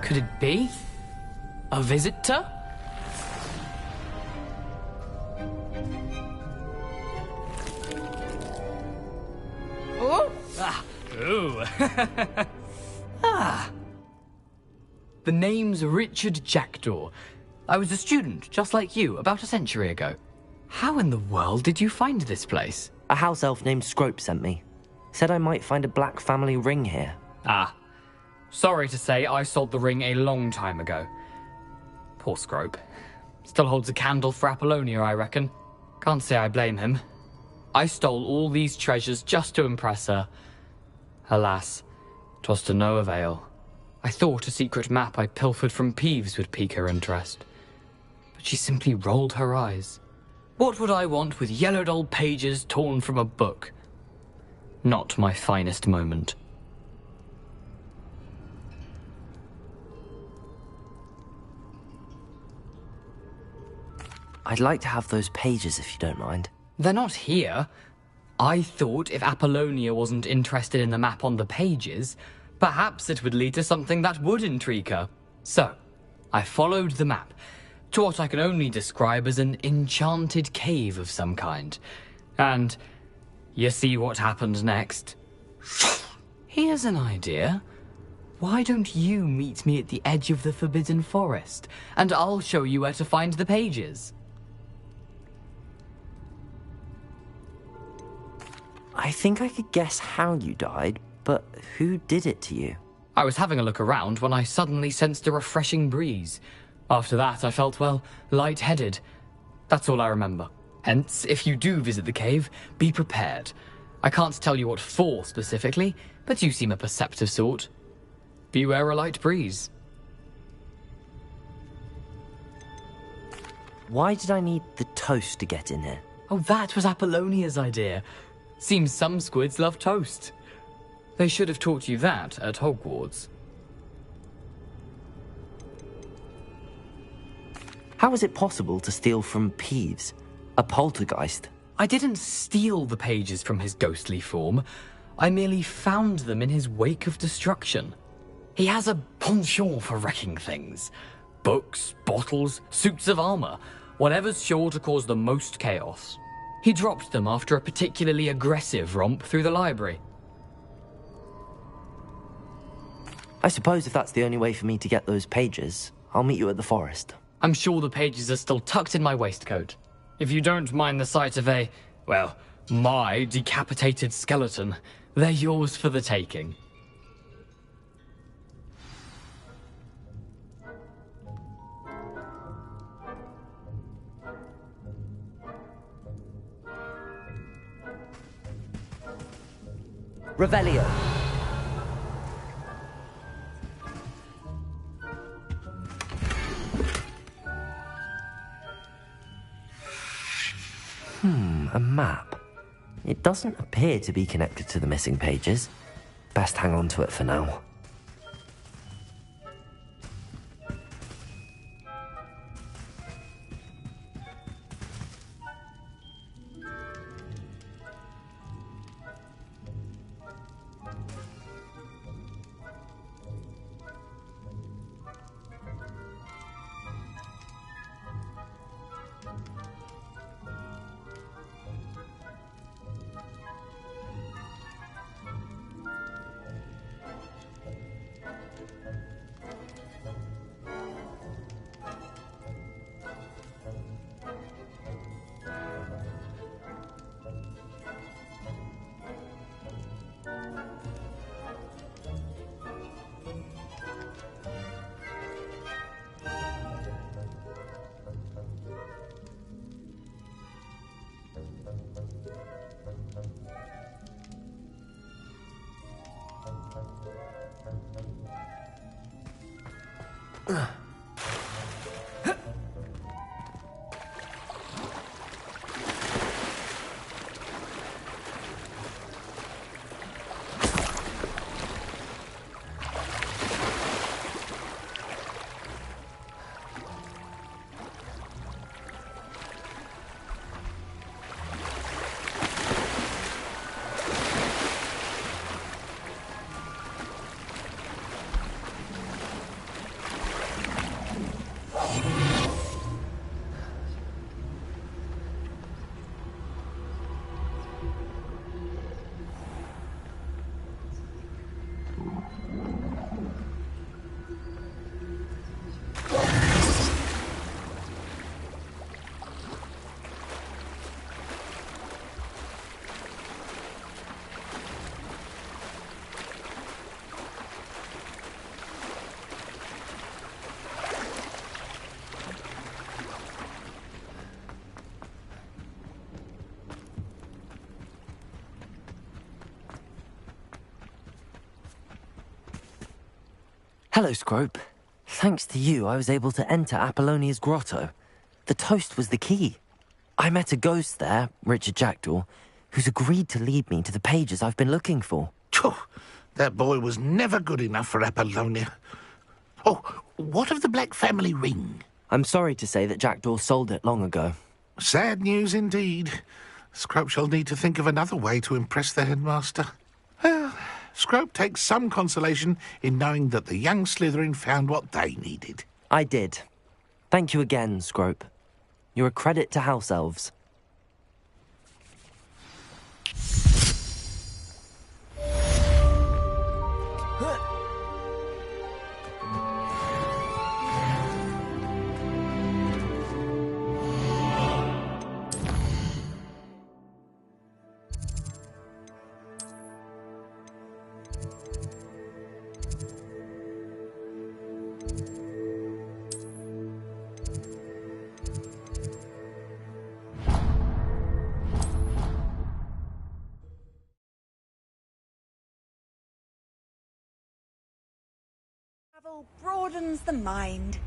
Could it be? A visitor? Oh! Ooh. The name's Richard Jackdaw. I was a student, just like you, about a century ago. How in the world did you find this place? A house elf named Scrope sent me. Said I might find a black family ring here. Sorry to say, I sold the ring a long time ago. Poor Scrope. Still holds a candle for Apollonia, I reckon. Can't say I blame him. I stole all these treasures just to impress her. Alas, 'twas to no avail. I thought a secret map I pilfered from Peeves would pique her interest. But she simply rolled her eyes. What would I want with yellowed old pages torn from a book? Not my finest moment. I'd like to have those pages if you don't mind. They're not here. I thought if Apollonia wasn't interested in the map on the pages, perhaps it would lead to something that would intrigue her. So, I followed the map to what I can only describe as an enchanted cave of some kind. And you see what happened next? Here's an idea. Why don't you meet me at the edge of the Forbidden Forest, and I'll show you where to find the pages. I think I could guess how you died, but who did it to you? I was having a look around when I suddenly sensed a refreshing breeze. After that, I felt, well, lightheaded. That's all I remember. Hence, if you do visit the cave, be prepared. I can't tell you what for specifically, but you seem a perceptive sort. Beware a light breeze. Why did I need the toast to get in here? Oh, that was Apollonia's idea. Seems some squids love toast. They should have taught you that at Hogwarts. How is it possible to steal from Peeves, a poltergeist? I didn't steal the pages from his ghostly form. I merely found them in his wake of destruction. He has a penchant for wrecking things. Books, bottles, suits of armor, whatever's sure to cause the most chaos. He dropped them after a particularly aggressive romp through the library. I suppose if that's the only way for me to get those pages, I'll meet you at the forest. I'm sure the pages are still tucked in my waistcoat. If you don't mind the sight of my decapitated skeleton, they're yours for the taking. Revelio. A map. It doesn't appear to be connected to the missing pages. Best hang on to it for now. Hello, Scrope. Thanks to you, I was able to enter Apollonia's grotto. The toast was the key. I met a ghost there, Richard Jackdaw, who's agreed to lead me to the pages I've been looking for. Phew, that boy was never good enough for Apollonia. Oh, what of the Black family ring? I'm sorry to say that Jackdaw sold it long ago. Sad news indeed. Scrope shall need to think of another way to impress the headmaster. Well, Scrope takes some consolation in knowing that the young Slytherin found what they needed. I did. Thank you again, Scrope. You're a credit to House Elves. Travel broadens the mind.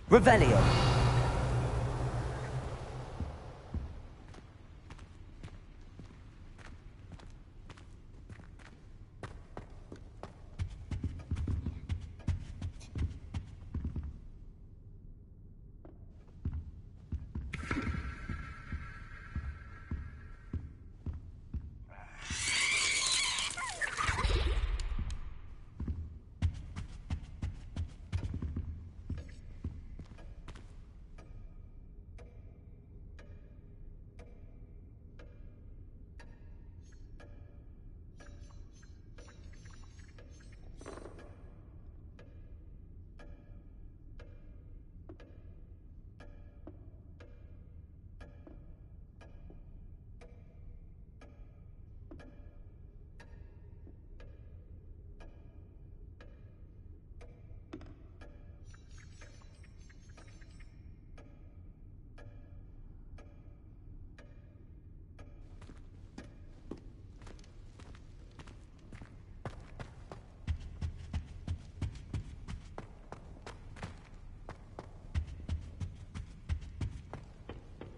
Revelio.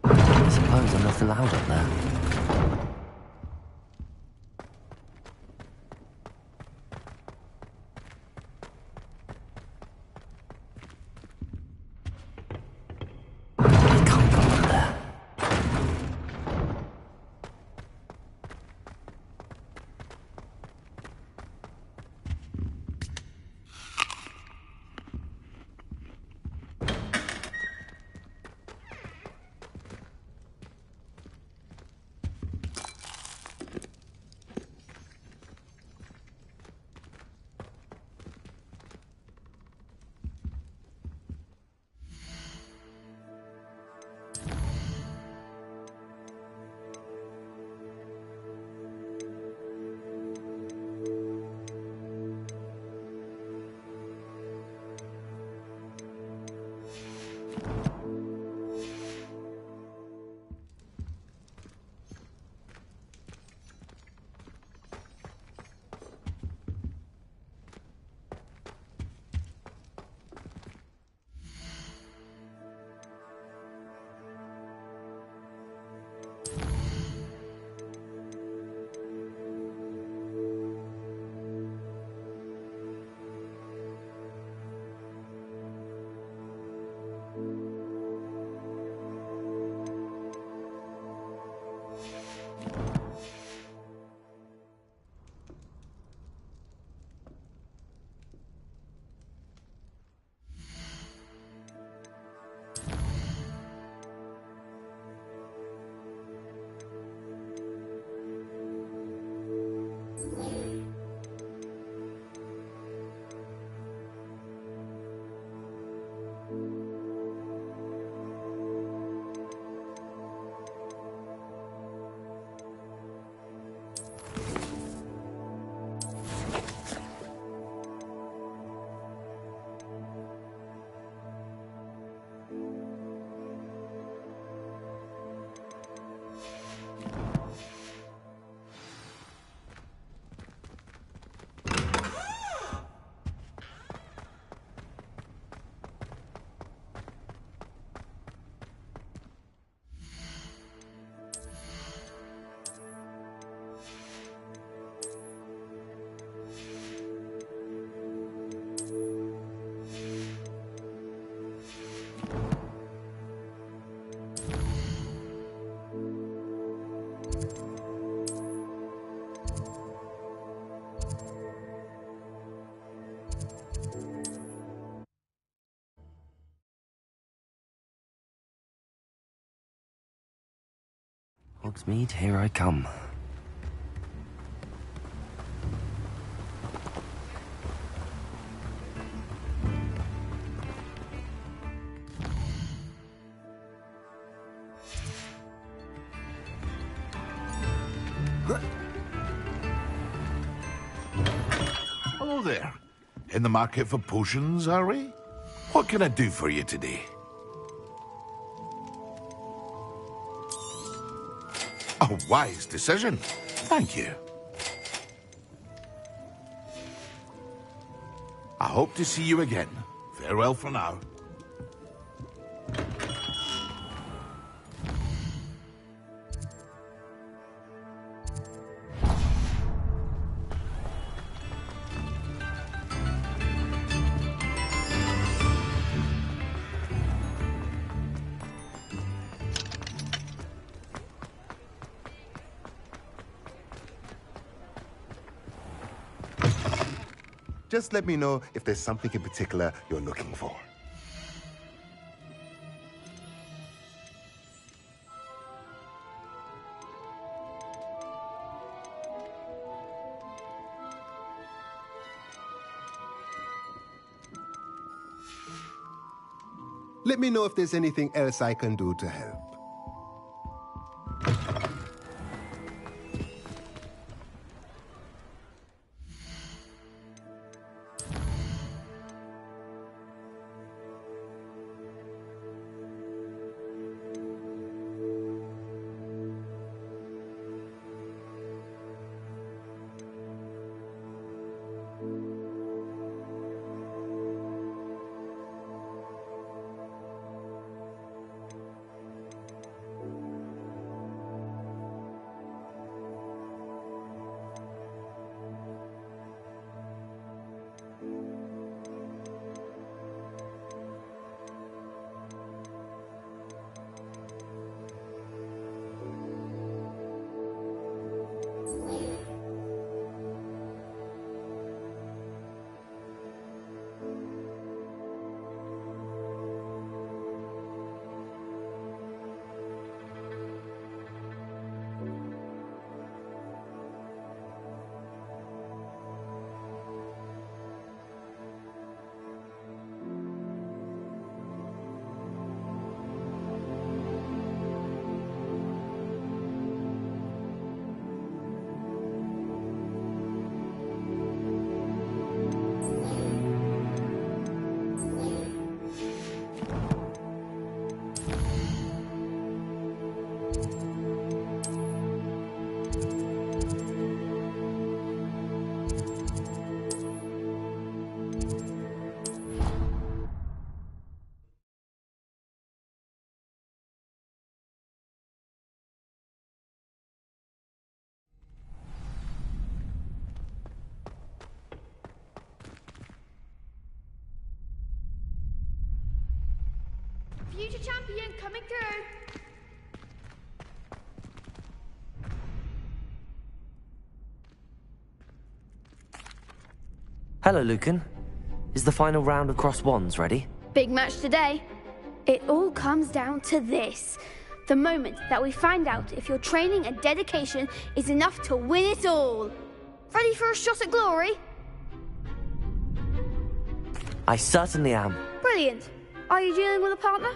I suppose I'm not allowed up there. I can't go up there. Hogsmeade, here I come. Hello there. In the market for potions, are we? What can I do for you today? A wise decision. Thank you. I hope to see you again. Farewell for now. Just let me know if there's something in particular you're looking for. Let me know if there's anything else I can do to help. Future champion coming through. Hello, Lucan. Is the final round of Cross Wands ready? Big match today. It all comes down to this. The moment that we find out if your training and dedication is enough to win it all. Ready for a shot at glory? I certainly am. Brilliant. Are you dealing with a partner?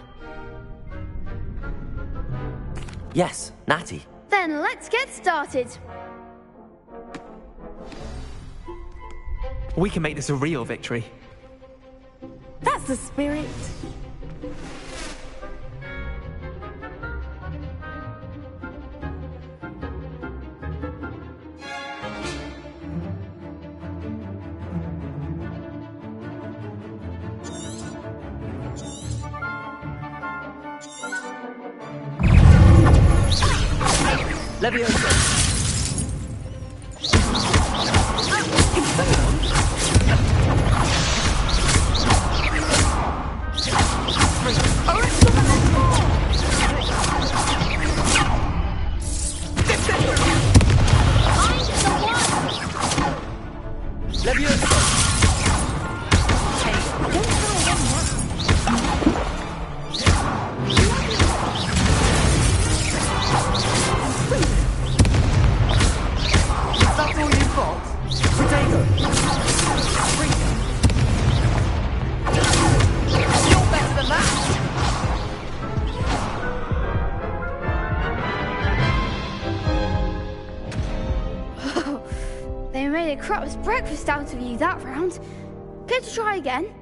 Yes, Natty. Then let's get started. We can make this a real victory. That's the spirit. Leviosa! crap's breakfast out of you that round. Care to try again?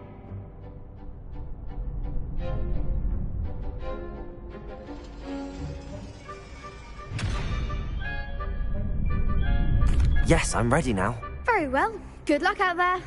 Yes, I'm ready now. Very well. Good luck out there.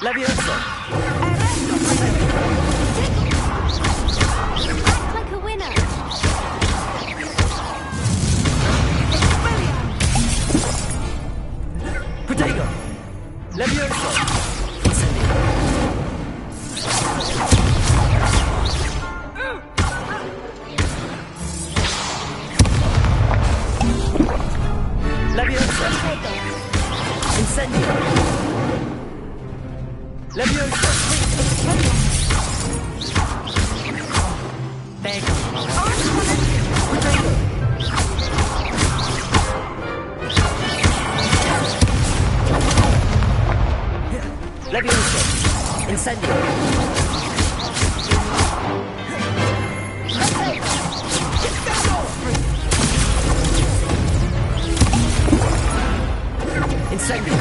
Levioso! Like a winner. Protego! Levioso! Levioso! Incendio! Levioso! Prego! Protego! Levioso! Incendio! Incendio!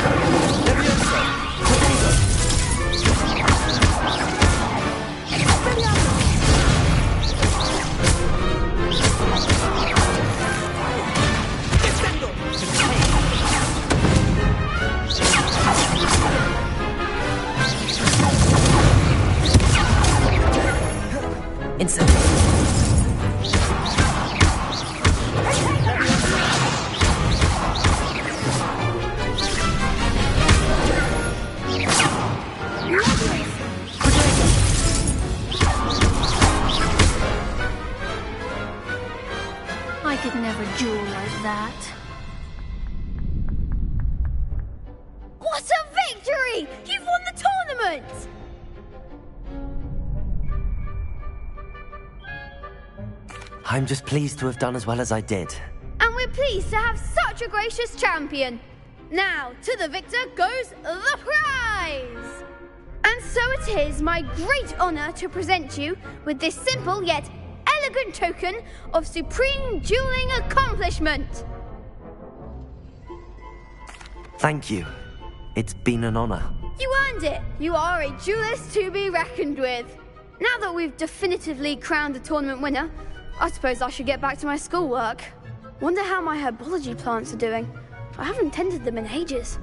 Levioso! Protego! Incendio! I could never duel like that. What a victory! You've won the tournament! I'm just pleased to have done as well as I did. And we're pleased to have such a gracious champion. Now, to the victor goes the prize! And so it is my great honor to present you with this simple yet elegant token of supreme dueling accomplishment. Thank you. It's been an honor. You earned it. You are a duelist to be reckoned with. Now that we've definitively crowned the tournament winner, I suppose I should get back to my schoolwork. Wonder how my herbology plants are doing. I haven't tended them in ages.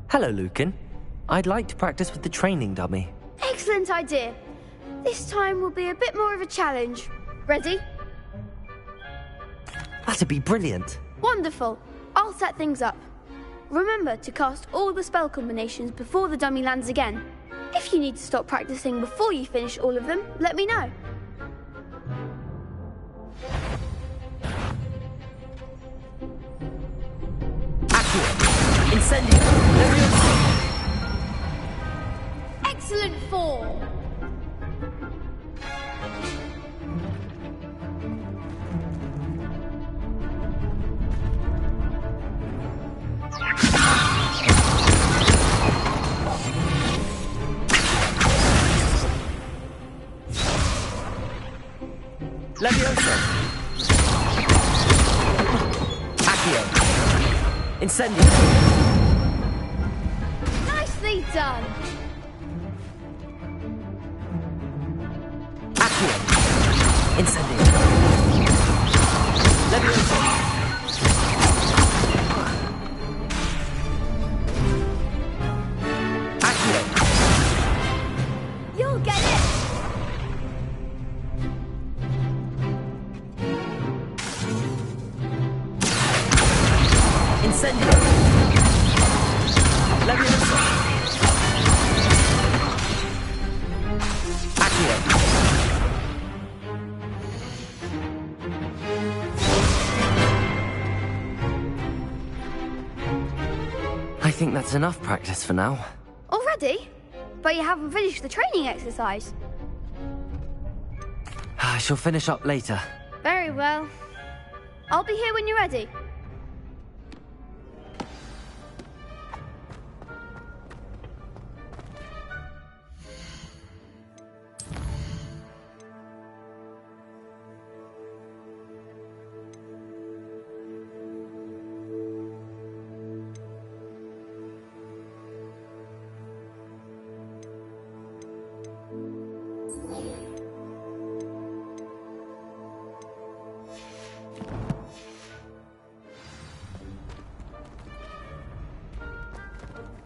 Hello, Lucan. I'd like to practice with the training dummy. Excellent idea. This time will be a bit more of a challenge. Ready? That'd be brilliant. Wonderful. I'll set things up. Remember to cast all the spell combinations before the dummy lands again. If you need to stop practicing before you finish all of them, let me know. Accio! Incendio! Levioso! Excellent form. Incendio! Nicely done! Accio! Incendio! Levioso! You'll get it! Incendio! Levioso! Accio! I think that's enough practice for now. Already? But you haven't finished the training exercise. I shall finish up later. Very well. I'll be here when you're ready.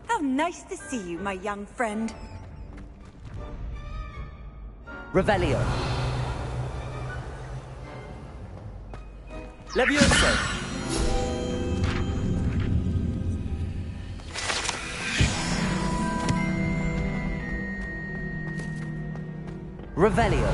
How nice to see you, my young friend. Revelio. Levioso. Revelio.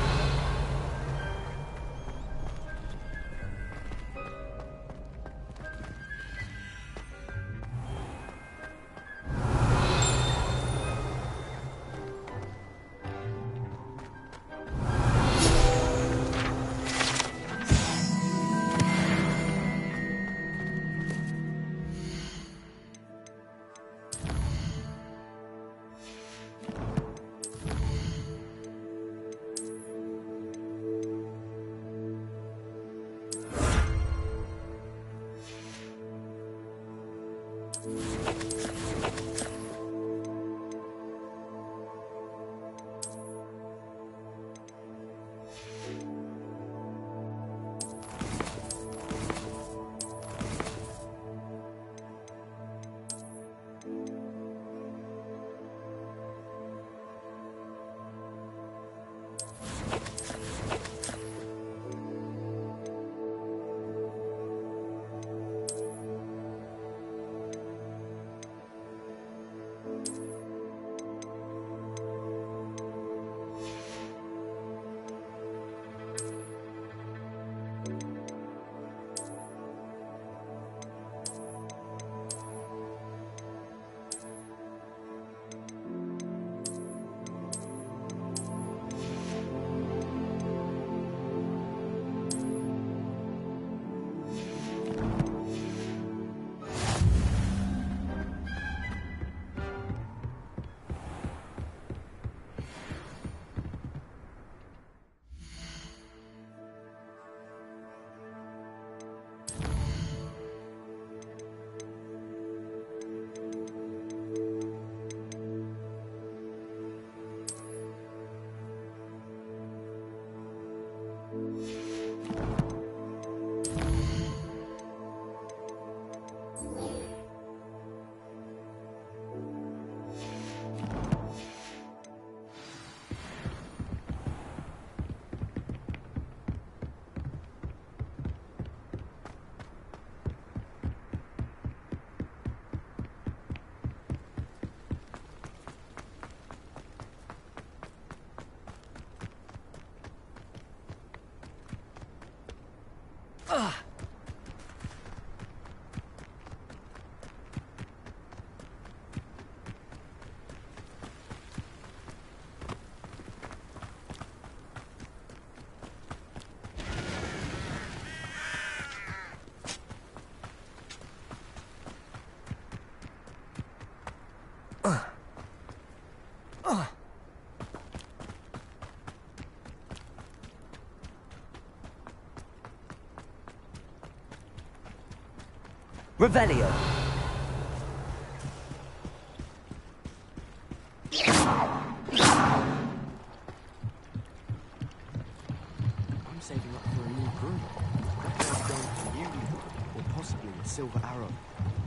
Revelio.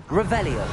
Revelio.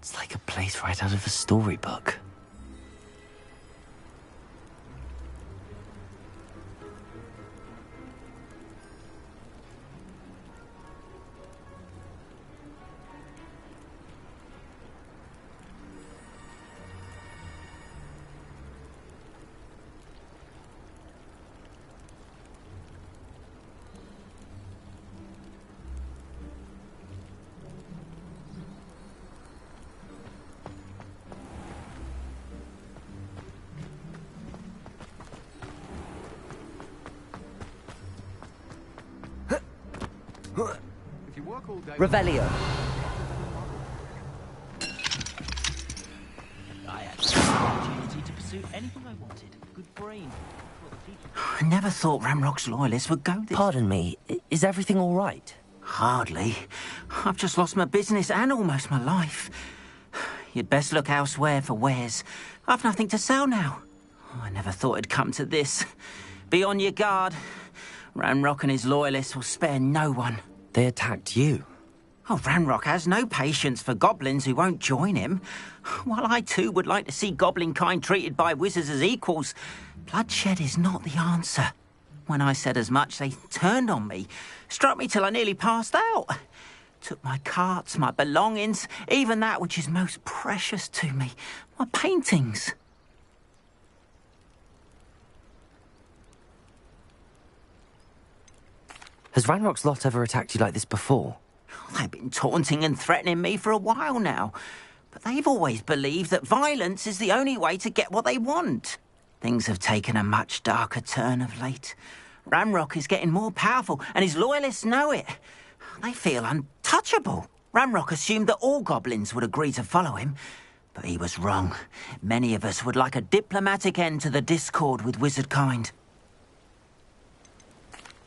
It's like a place right out of a storybook. Revelio. I had the opportunity to pursue anything I wanted. Good brain. I never thought Ramrock's loyalists would go this... Pardon me, is everything all right? Hardly. I've just lost my business and almost my life. You'd best look elsewhere for wares. I've nothing to sell now. I never thought it'd come to this. Be on your guard. Ramrock and his loyalists will spare no one. They attacked you. Oh, Ranrock has no patience for goblins who won't join him. While I too would like to see goblin kind treated by wizards as equals, bloodshed is not the answer. When I said as much, they turned on me, struck me till I nearly passed out. Took my carts, my belongings, even that which is most precious to me, my paintings. Has Ranrock's lot ever attacked you like this before? They've been taunting and threatening me for a while now, but they've always believed that violence is the only way to get what they want. Things have taken a much darker turn of late. Ramrock is getting more powerful, and his loyalists know it. They feel untouchable. Ramrock assumed that all goblins would agree to follow him, but he was wrong. Many of us would like a diplomatic end to the discord with wizard kind.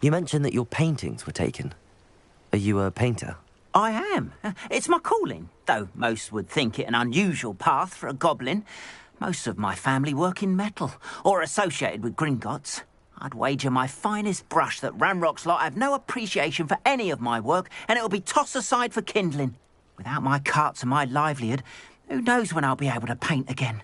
You mentioned that your paintings were taken. Are you a painter? I am. It's my calling, though most would think it an unusual path for a goblin. Most of my family work in metal, or associated with Gringotts. I'd wager my finest brush that Ramrock's lot have no appreciation for any of my work, and it'll be tossed aside for kindling. Without my carts and my livelihood, who knows when I'll be able to paint again?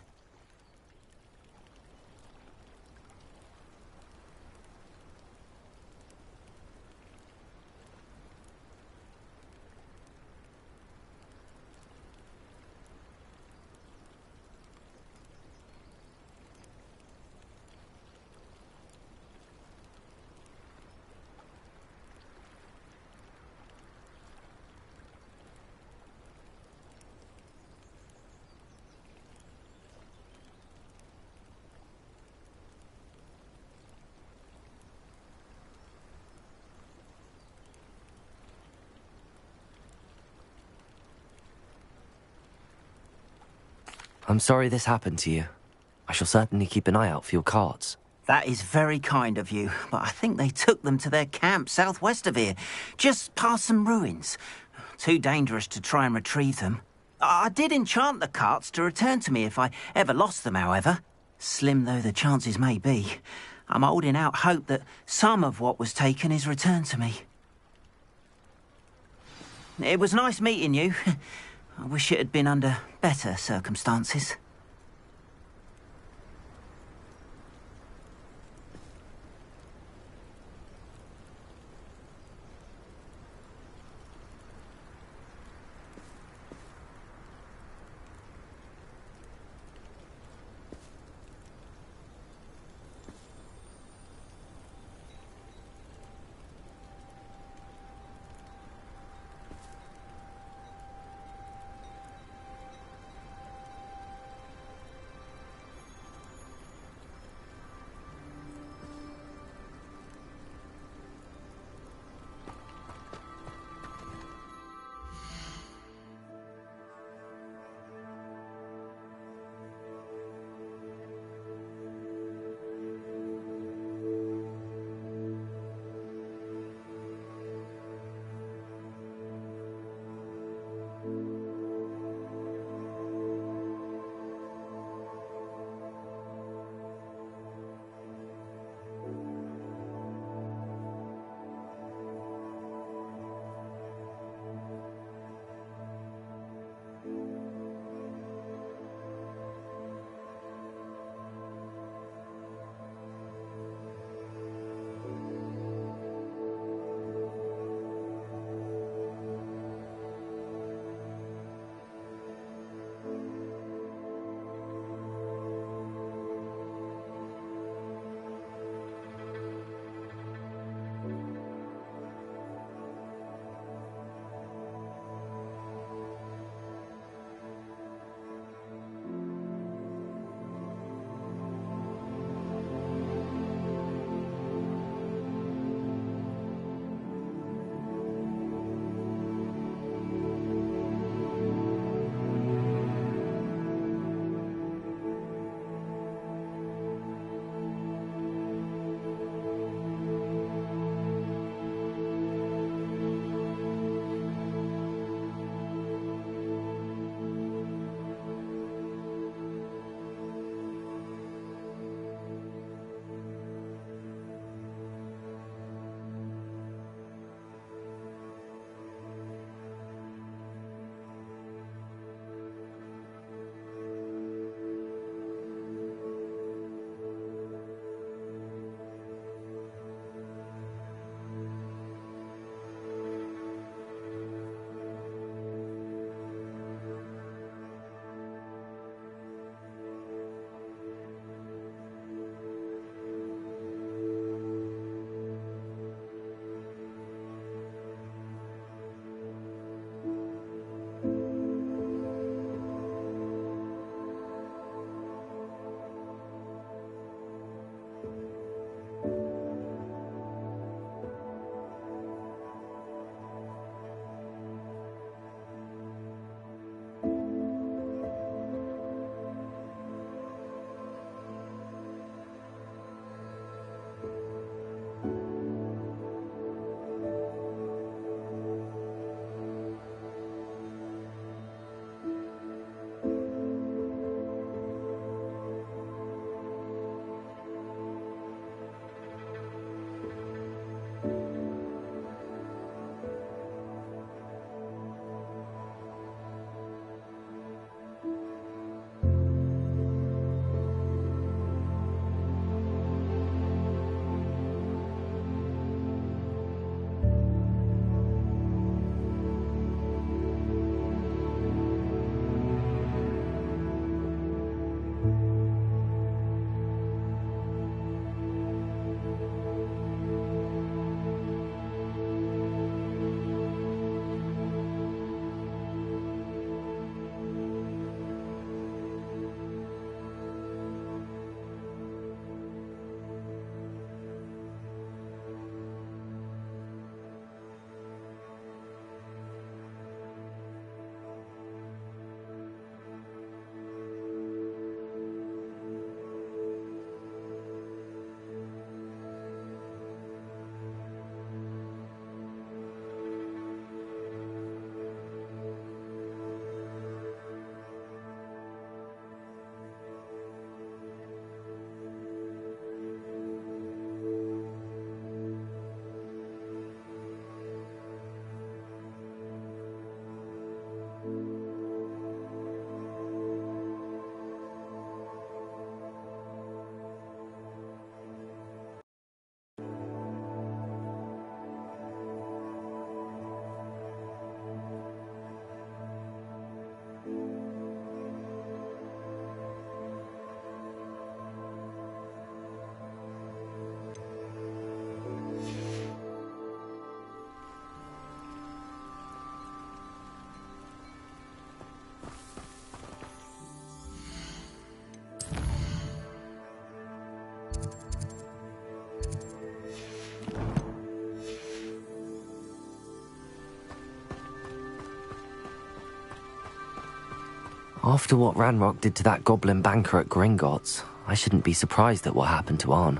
I'm sorry this happened to you. I shall certainly keep an eye out for your carts. That is very kind of you, but I think they took them to their camp southwest of here, just past some ruins. Too dangerous to try and retrieve them. I did enchant the carts to return to me if I ever lost them, however. Slim though the chances may be, I'm holding out hope that some of what was taken is returned to me. It was nice meeting you. I wish it had been under better circumstances. After what Ranrock did to that goblin banker at Gringotts, I shouldn't be surprised at what happened to Arn.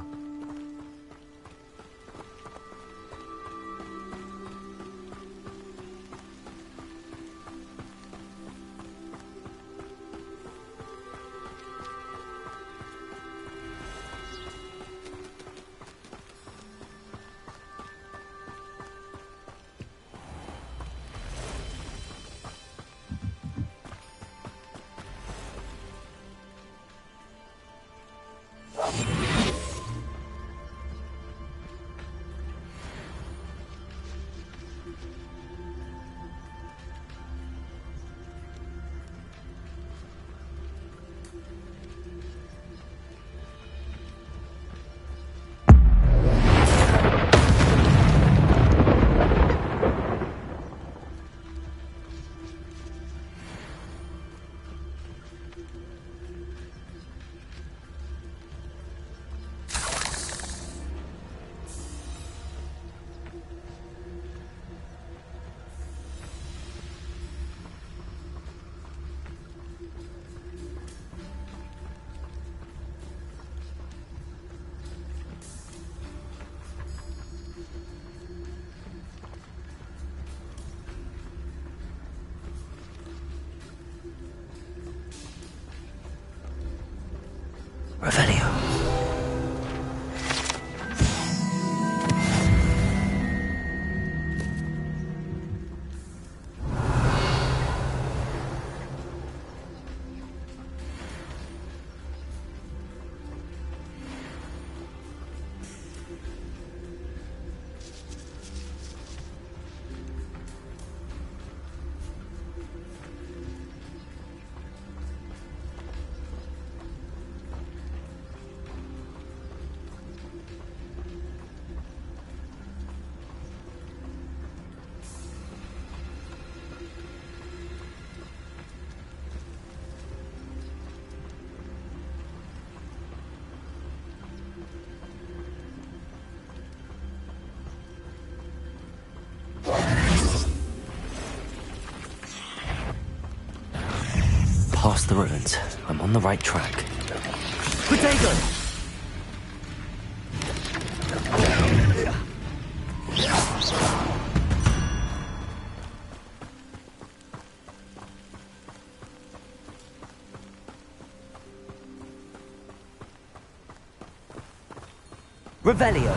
Revelio. Past the ruins. I'm on the right track. Potato! Revelio.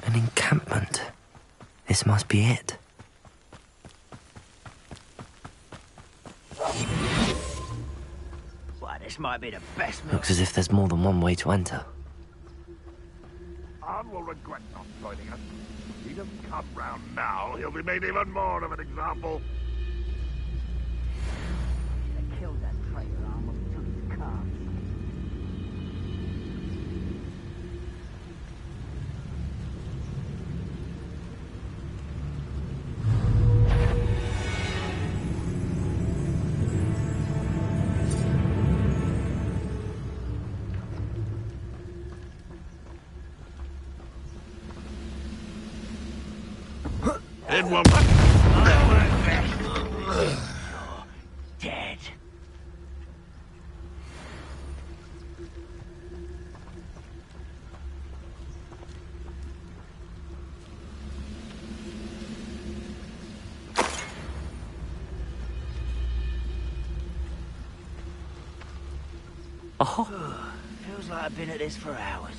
An encampment. This must be it. Well, this might be the best move. Looks as if there's more than one way to enter. Arn will regret not joining us. If he doesn't come round now, he'll be made even more of an example. They killed that traitor Arn when we took his car. It will Dead. Oh, Feels like I've been at this for hours.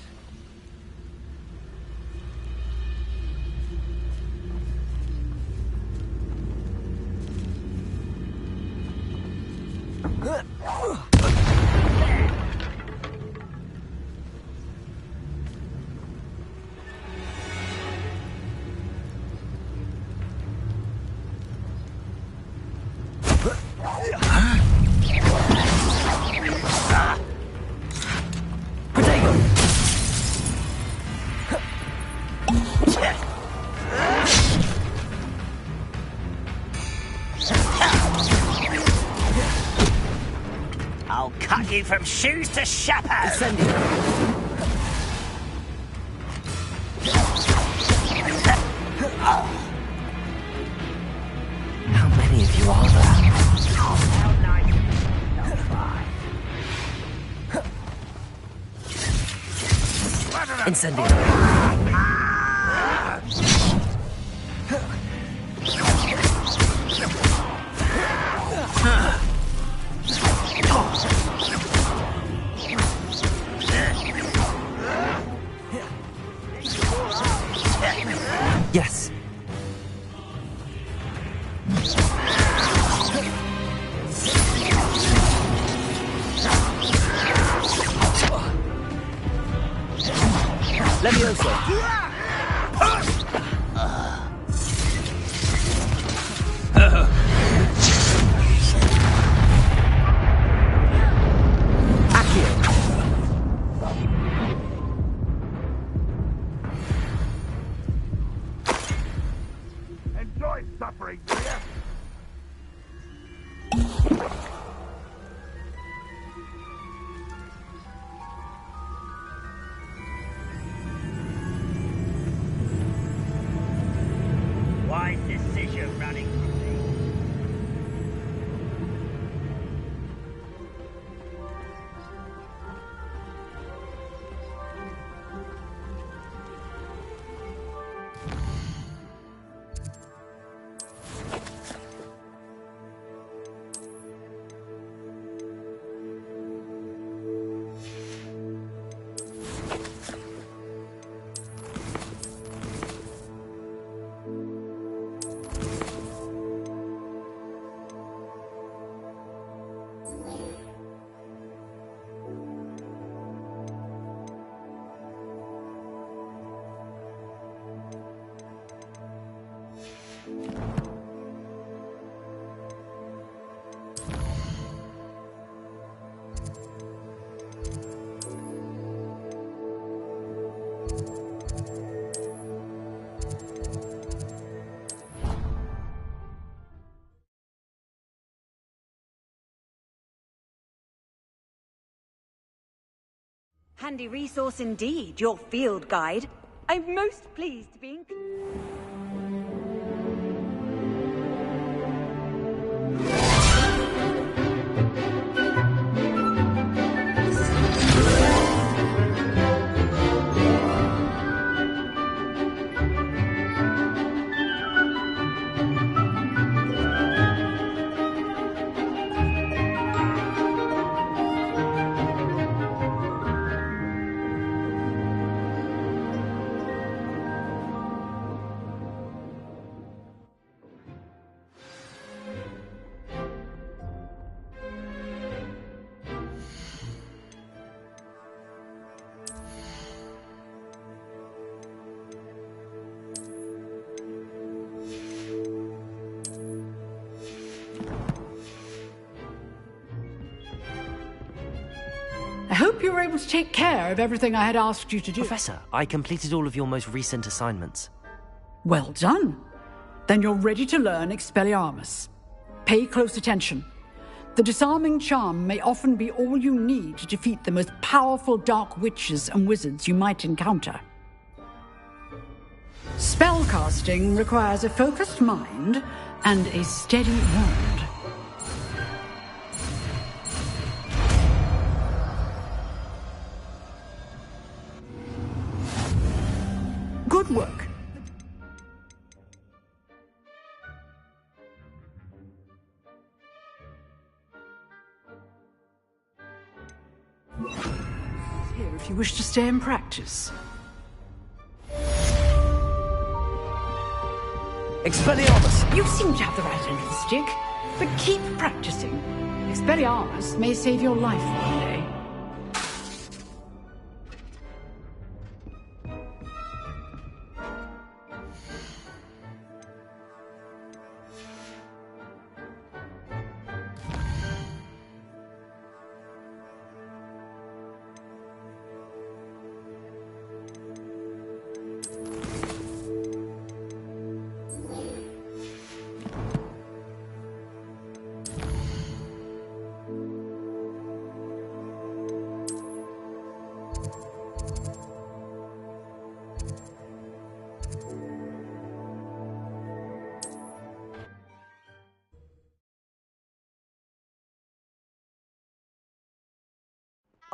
I'll cut you from shoes to chapeau. Incendio. Yes. Levioso. Enjoy suffering, will ya? Wise decision running from me. Handy resource indeed, your field guide. I'm most pleased to be I hope you were able to take care of everything I had asked you to do. Professor, I completed all of your most recent assignments. Well done. Then you're ready to learn Expelliarmus. Pay close attention. The disarming charm may often be all you need to defeat the most powerful dark witches and wizards you might encounter. Spellcasting requires a focused mind and a steady wand. Good work. Here if you wish to stay and practice. Expelliarmus! You seem to have the right end of the stick, but keep practicing. Expelliarmus may save your life one day.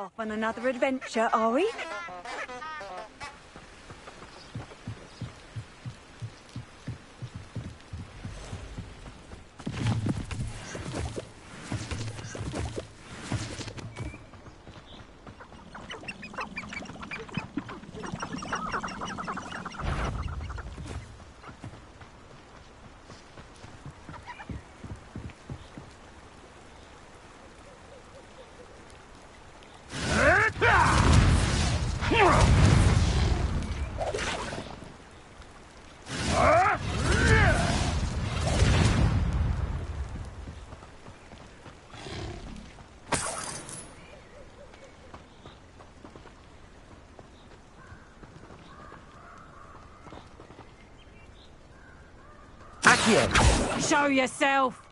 off on another adventure, are we? Accio! Show yourself!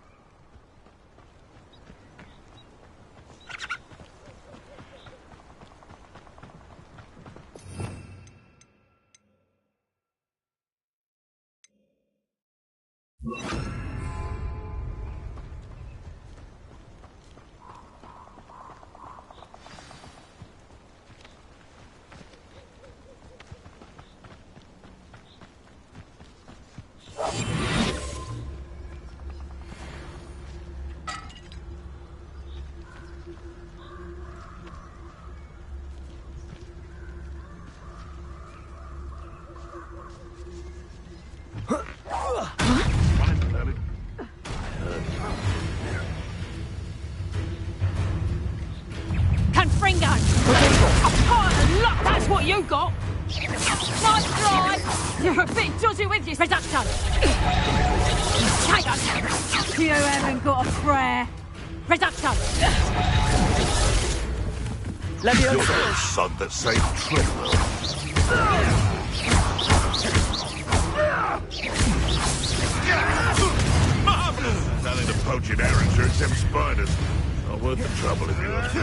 Confringo! A part of luck, that's what you got! Nice try! You're a bit dodgy with your reduction! Take us! You haven't got a prayer! Reduction! You're the son that saved Trevor. Nothing to poach in Arranger except spiders. Not worth the trouble if you ask me.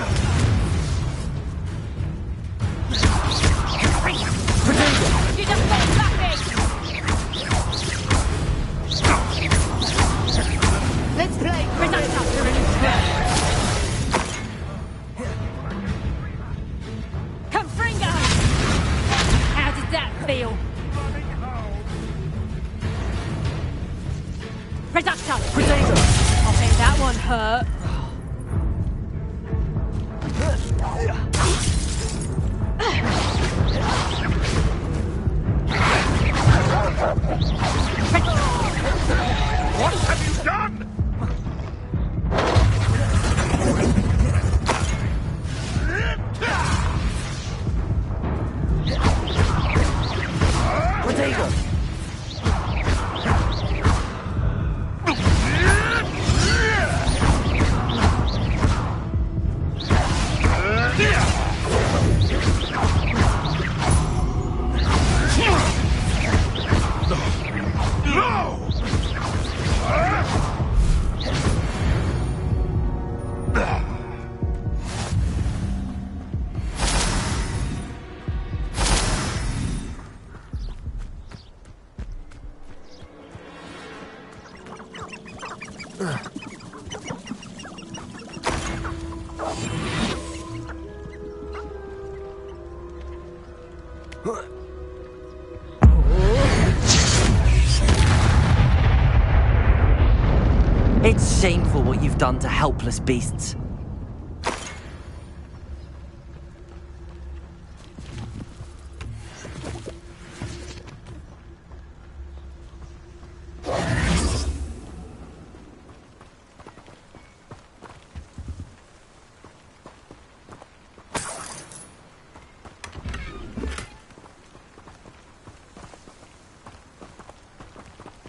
You just got lucky! Let's play reduction! Confringo! How did that feel? Reduction! I think that one hurt. What have you done? It's shameful what you've done to helpless beasts.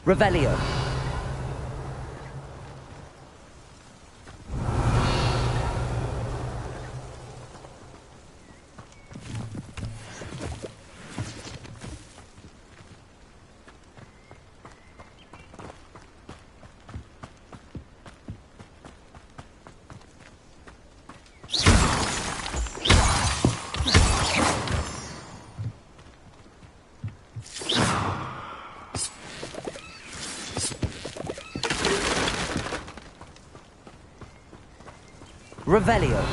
Revelio. Revelio.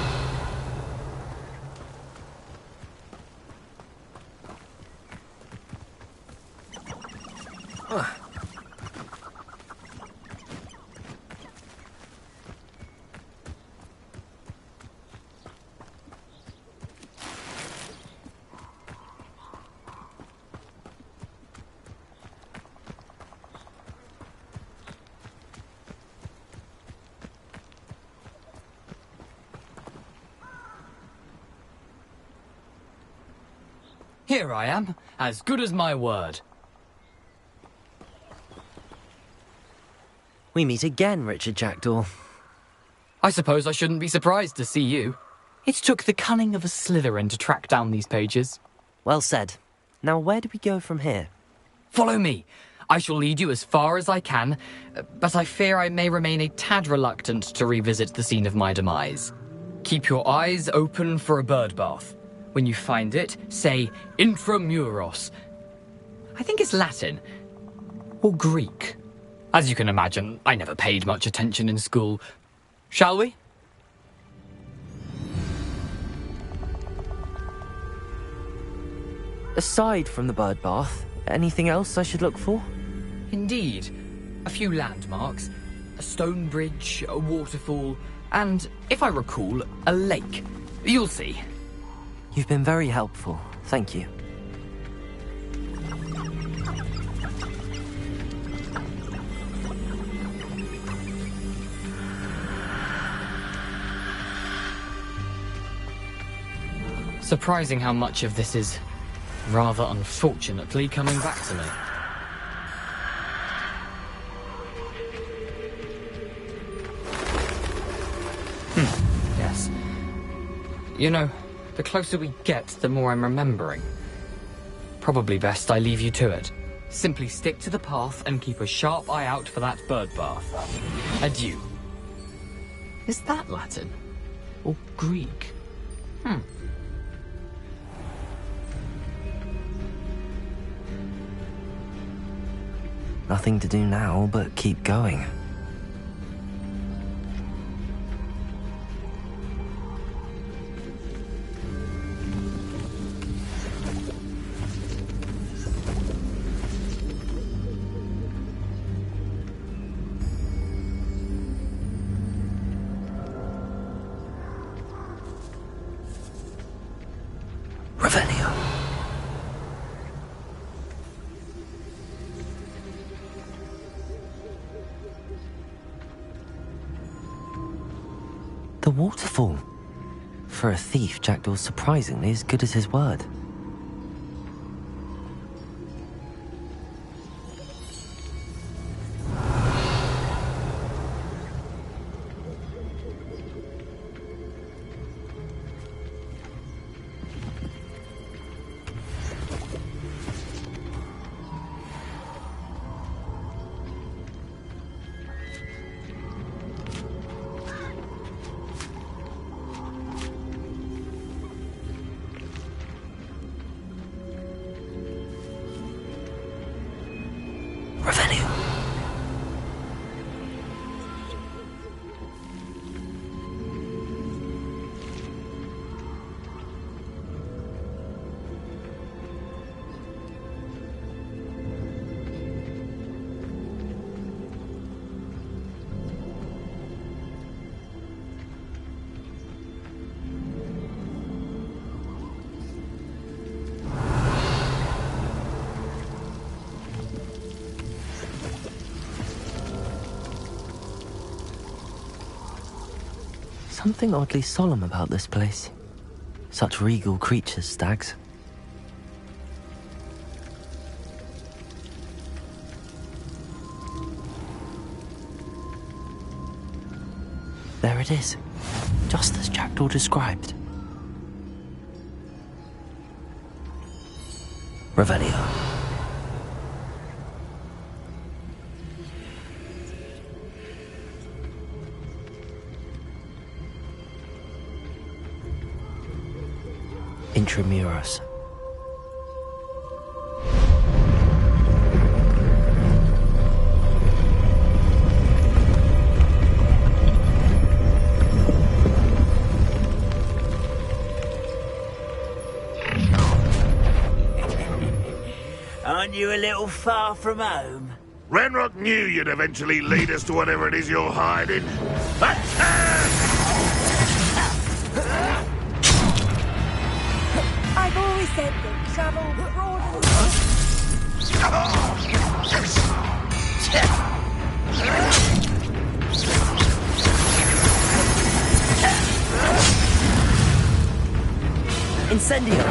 Here I am, as good as my word. We meet again, Richard Jackdaw. I suppose I shouldn't be surprised to see you. It took the cunning of a Slytherin to track down these pages. Well said. Now where do we go from here? Follow me. I shall lead you as far as I can, but I fear I may remain a tad reluctant to revisit the scene of my demise. Keep your eyes open for a bird bath. When you find it, say intramuros. I think it's Latin. Or Greek. As you can imagine, I never paid much attention in school. Shall we? Aside from the bird bath, anything else I should look for? Indeed. A few landmarks. A stone bridge, a waterfall, and, if I recall, a lake. You'll see. You've been very helpful. Thank you. Surprising how much of this is, rather unfortunately, coming back to me. Yes. You know, the closer we get, the more I'm remembering. Probably best I leave you to it. Simply stick to the path and keep a sharp eye out for that bird bath. Adieu. Is that Latin? Or Greek? Nothing to do now but keep going. The waterfall. For a thief, Jackdaw's surprisingly as good as his word. Something oddly solemn about this place. Such regal creatures, stags. There it is, just as Jackdaw described. Revelio. Intramuros. Aren't you a little far from home? Renrock knew you'd eventually lead us to whatever it is you're hiding. Attack! I've always said that travel broadens. Incendio.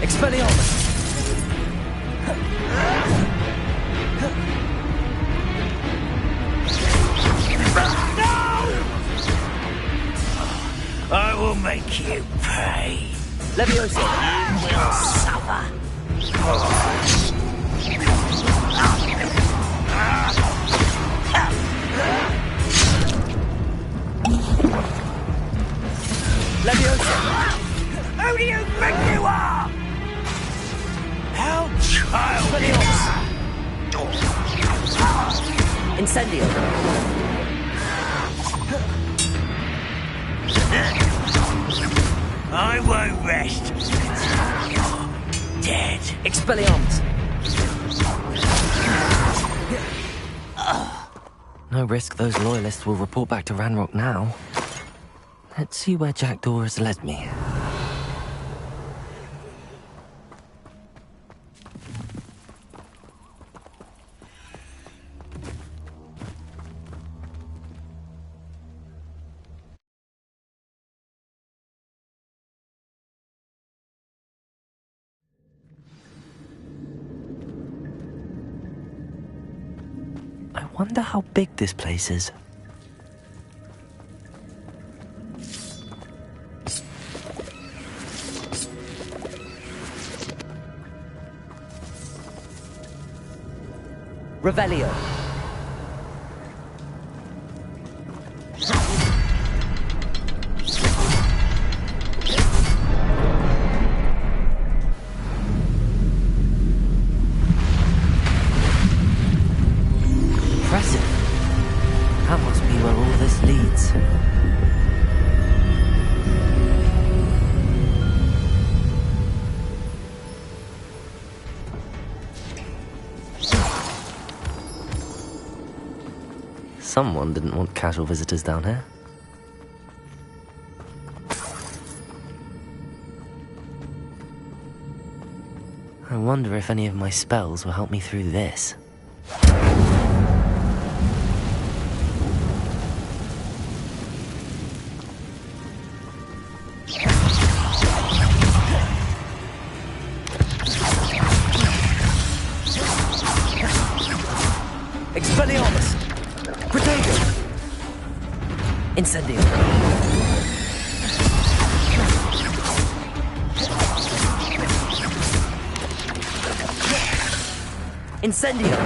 Expelliarmus. I will make you pay. Leviosa. You will suffer. Incendio! I won't rest. Dead. Expelliarmus! No risk those loyalists will report back to Ranrock now. Let's see where Jackdaw has led me. I wonder how big this place is. Revelio. Impressive. That must be where all this leads. Someone didn't want casual visitors down here. I wonder if any of my spells will help me through this. Expelliarmus! Protego! Incendio! Incendio!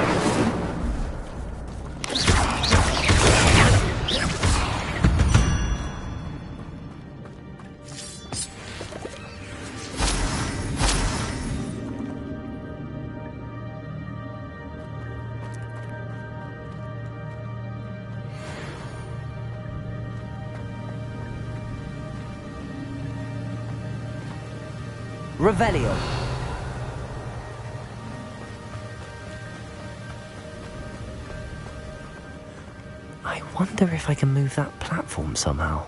Revelio. I wonder if I can move that platform somehow.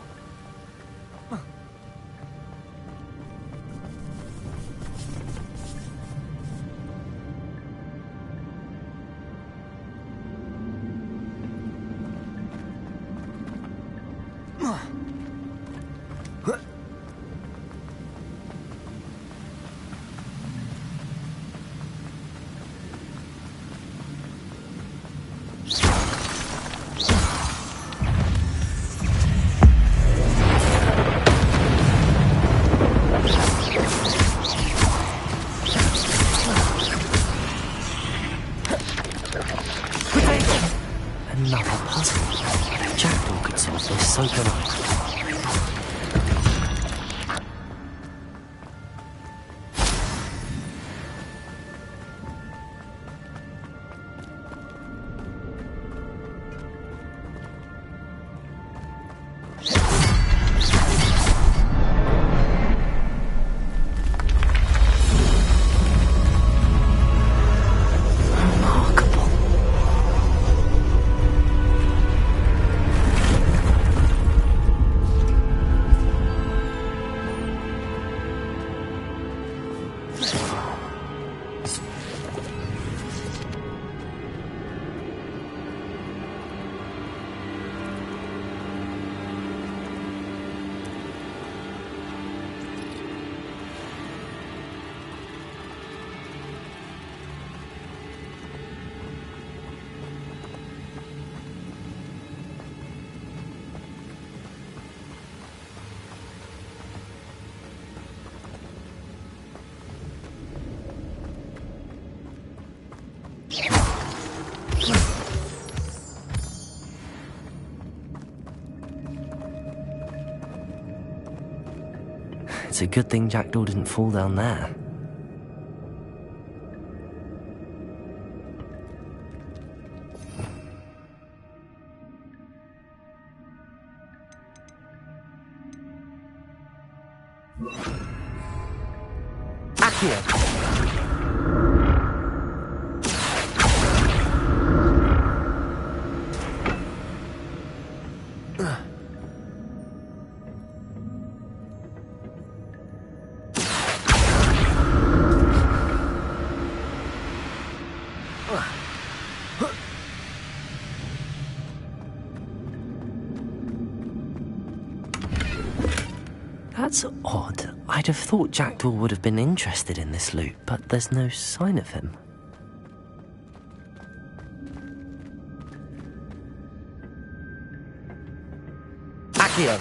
Another puzzle. If Jackdaw could solve this, so can I. It's a good thing Jackdaw didn't fall down there. Accio! That's odd. I'd have thought Jackdaw would have been interested in this loot, but there's no sign of him. Accio!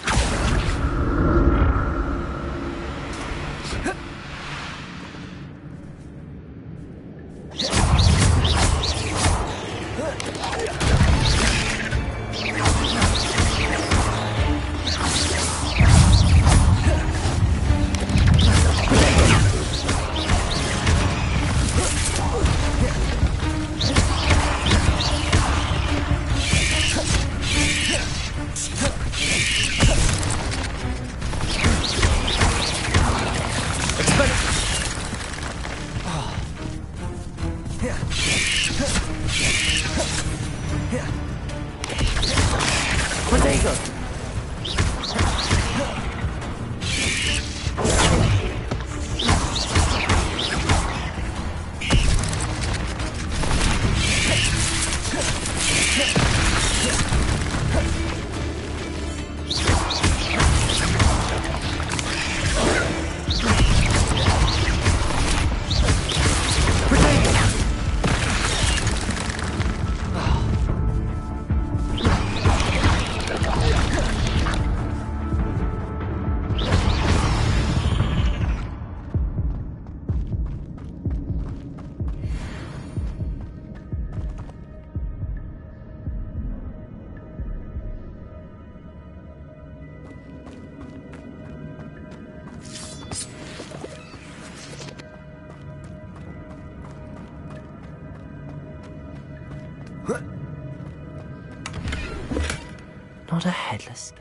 Not a headless...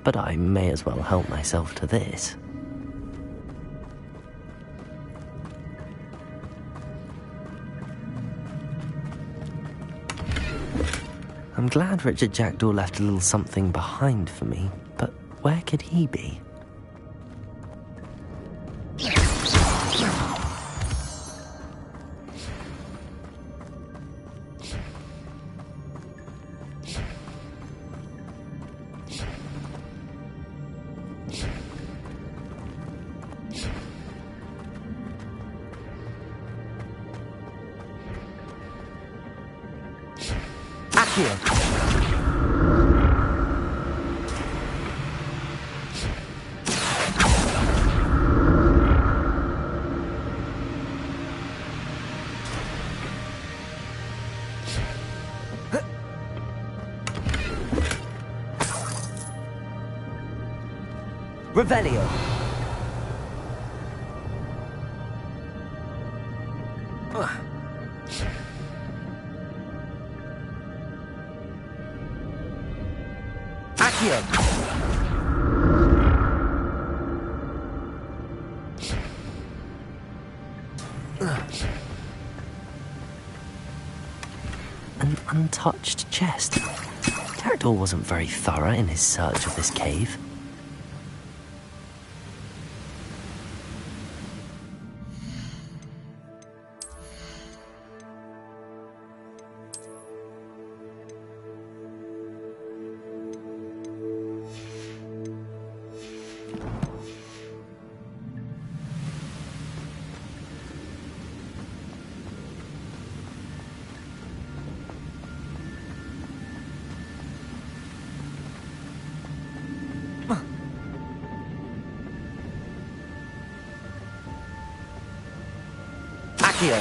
But I may as well help myself to this. I'm glad Richard Jackdaw left a little something behind for me, but where could he be? Revelio. Accio. An untouched chest. Jackdaw wasn't very thorough in his search of this cave. Accio!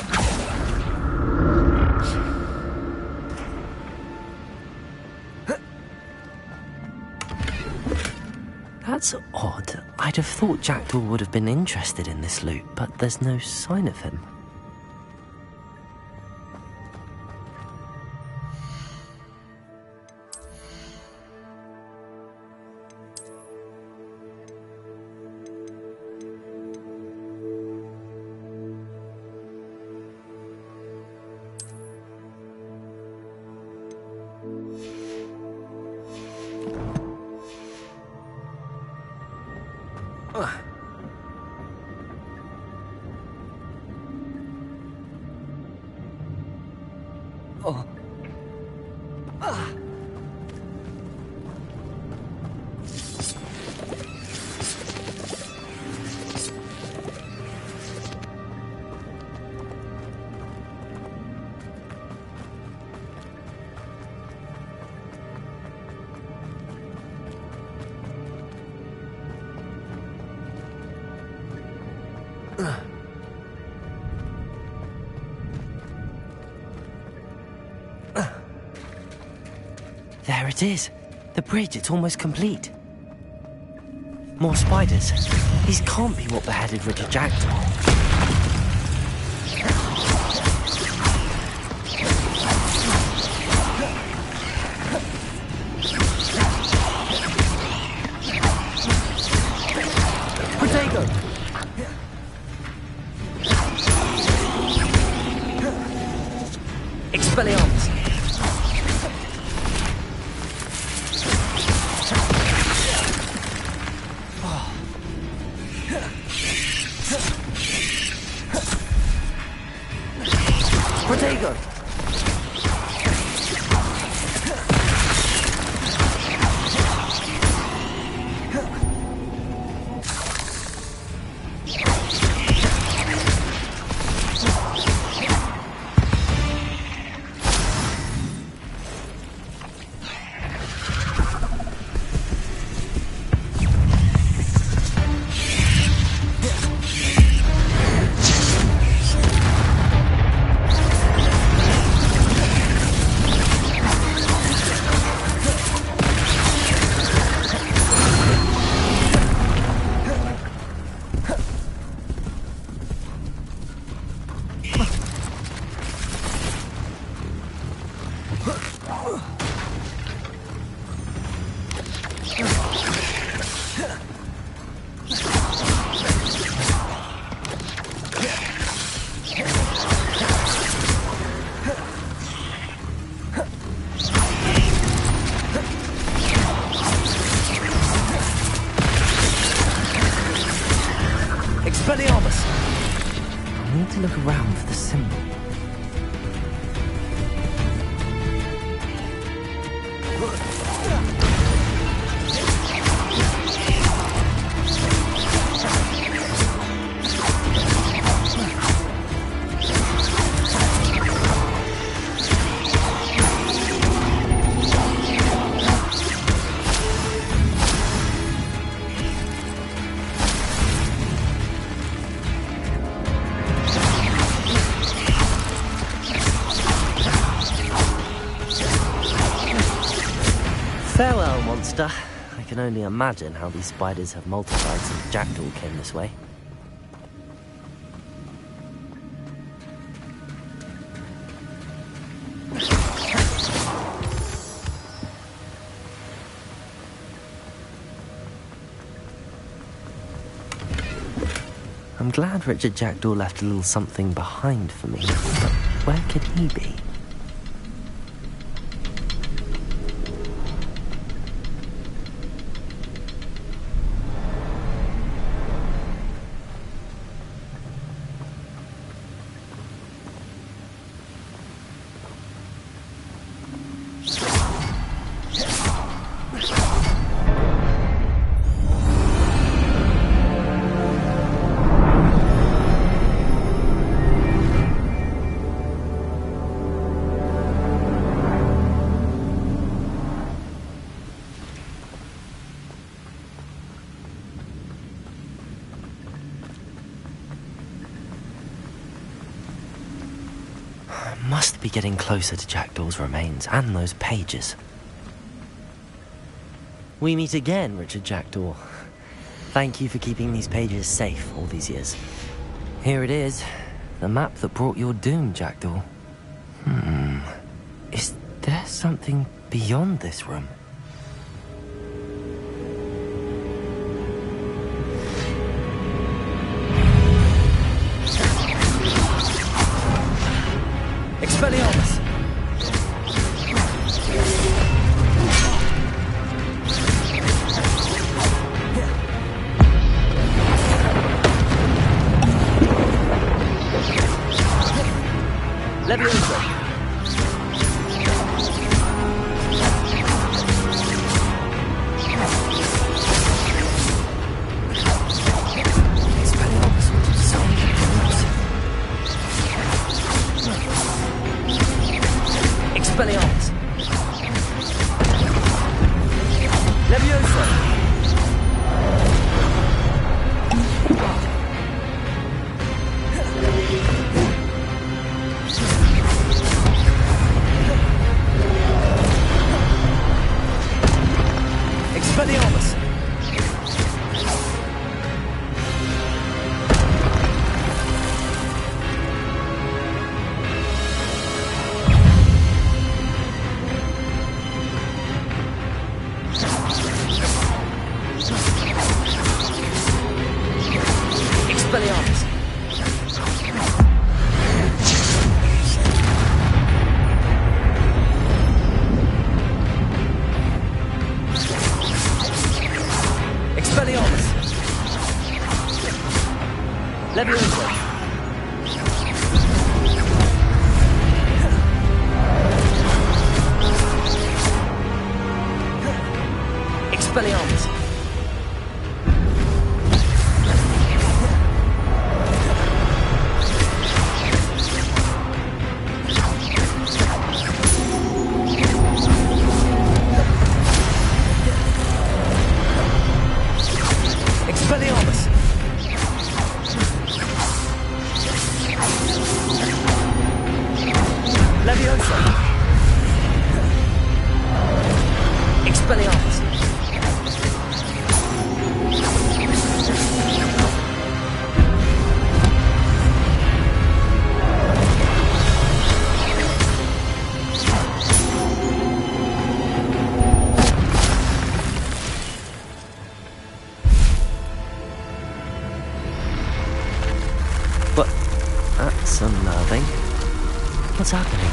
That's odd. I'd have thought Jackdaw would have been interested in this loot, but there's no sign of him. There it is. The bridge, it's almost complete. More spiders. These can't be what beheaded Richard Jackdaw. Protego! Expelliarmus! Protego! Expelliarmus! I need to look around for the symbol. Farewell, monster. I can only imagine how these spiders have multiplied since Jackdaw came this way. I'm glad Richard Jackdaw left a little something behind for me, but where could he be? must be getting closer to Jackdaw's remains and those pages. We meet again, Richard Jackdaw. Thank you for keeping these pages safe all these years. Here it is, the map that brought your doom, Jackdaw. Is there something beyond this room? Expelliarmus! Levioso! Expelliarmus! Levioso! Expelliarmus! Expelliarmus! Expelliarmus! Levioso! Expelliarmus! Expelliarmus! Levioso! Expelliarmus! But that's unnerving. What's happening?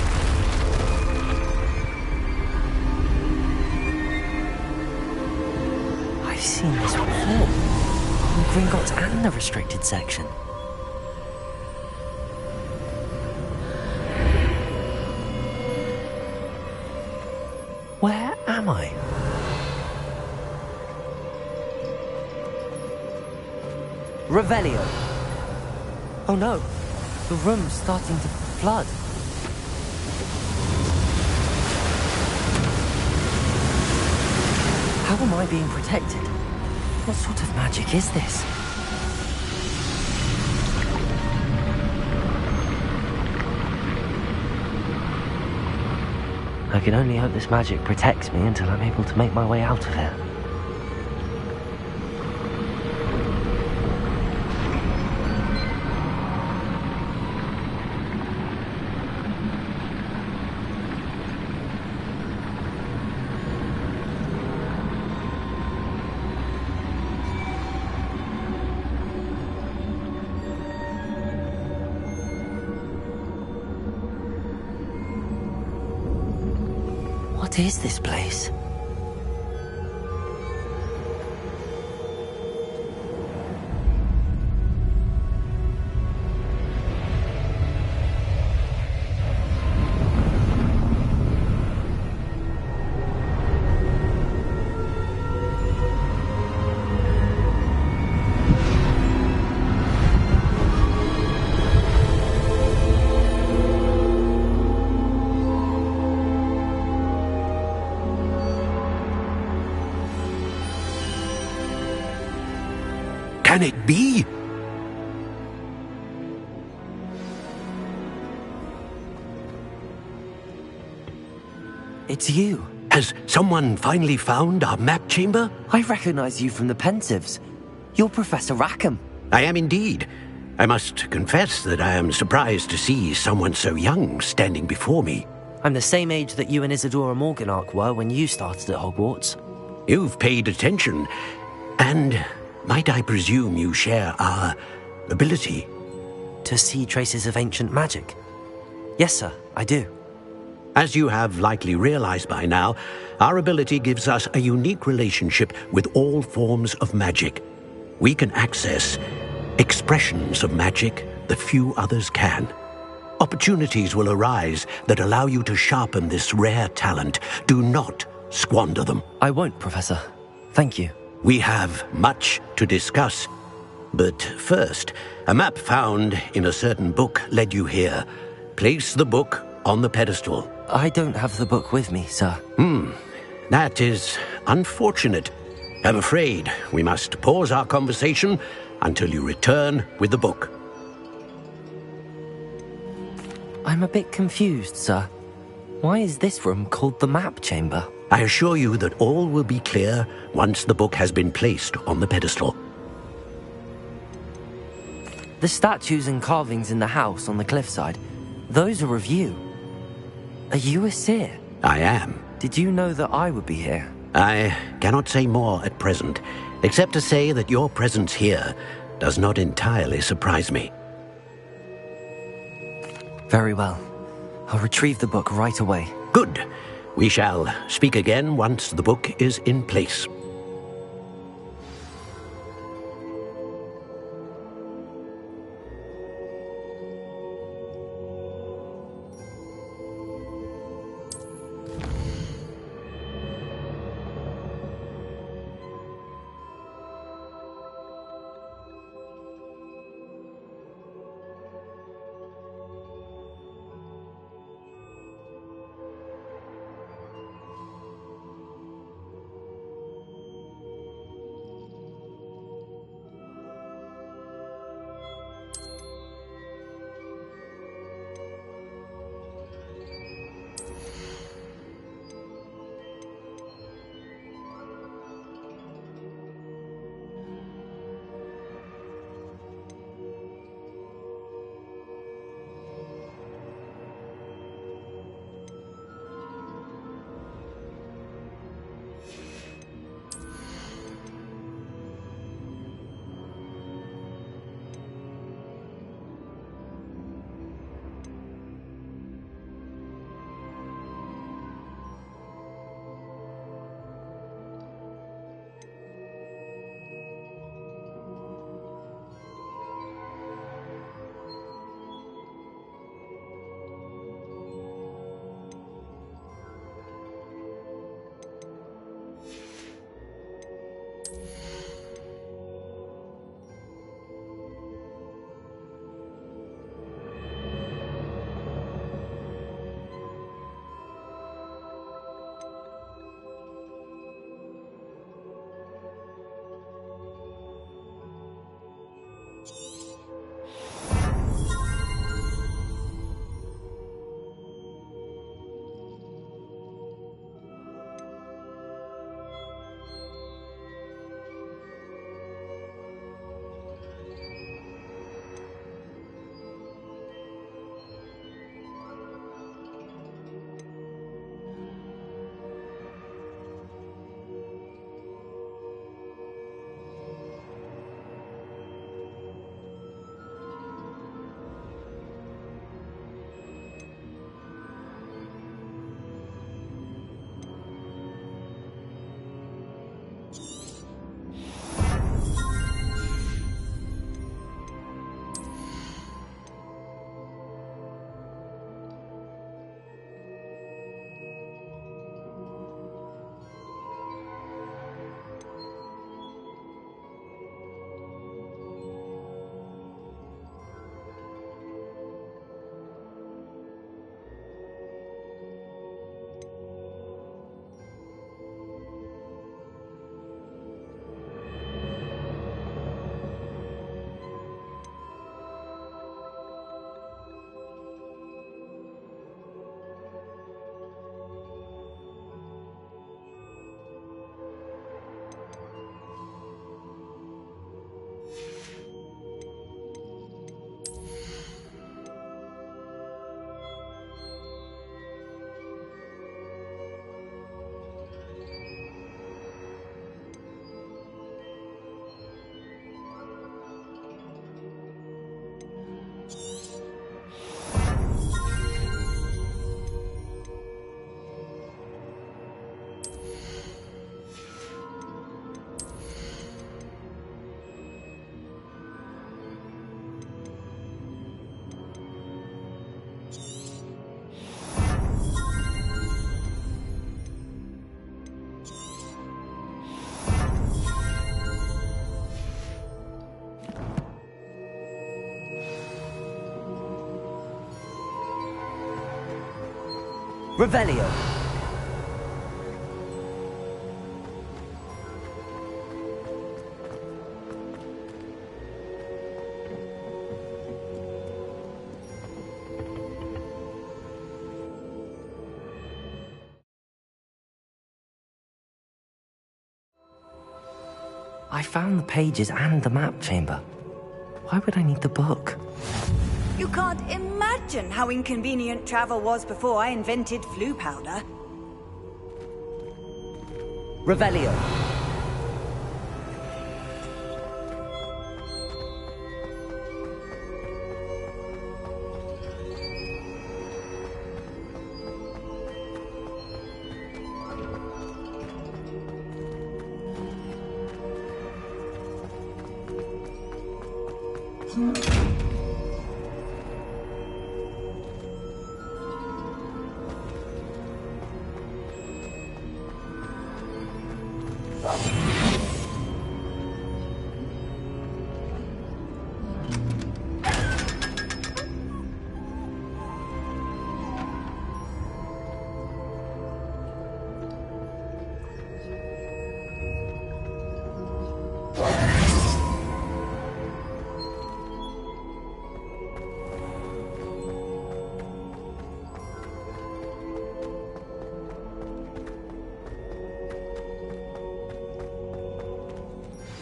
I've seen this before. In Gringotts and the restricted section. Where am I? Revelio. Oh no, the room's starting to flood. How am I being protected? What sort of magic is this? I can only hope this magic protects me until I'm able to make my way out of here. What is this place? Can it be? It's you. Has someone finally found our map chamber? I recognize you from the Pensieves. You're Professor Rackham. I am indeed. I must confess that I am surprised to see someone so young standing before me. I'm the same age that you and Isadora Morganach were when you started at Hogwarts. You've paid attention, and might I presume you share our ability? To see traces of ancient magic? Yes, sir, I do. As you have likely realized by now, our ability gives us a unique relationship with all forms of magic. We can access expressions of magic that few others can. Opportunities will arise that allow you to sharpen this rare talent. Do not squander them. I won't, Professor. Thank you. We have much to discuss. But first, a map found in a certain book led you here. Place the book on the pedestal. I don't have the book with me, sir. That is unfortunate. I'm afraid we must pause our conversation until you return with the book. I'm a bit confused, sir. Why is this room called the map chamber? I assure you that all will be clear once the book has been placed on the pedestal. The statues and carvings in the house on the cliffside, those are of you. Are you a seer? I am. Did you know that I would be here? I cannot say more at present, except to say that your presence here does not entirely surprise me. Very well. I'll retrieve the book right away. Good. We shall speak again once the book is in place. Revelio. I found the pages and the map chamber. Why would I need the book? You can't imagine how inconvenient travel was before I invented flu powder. Revelio.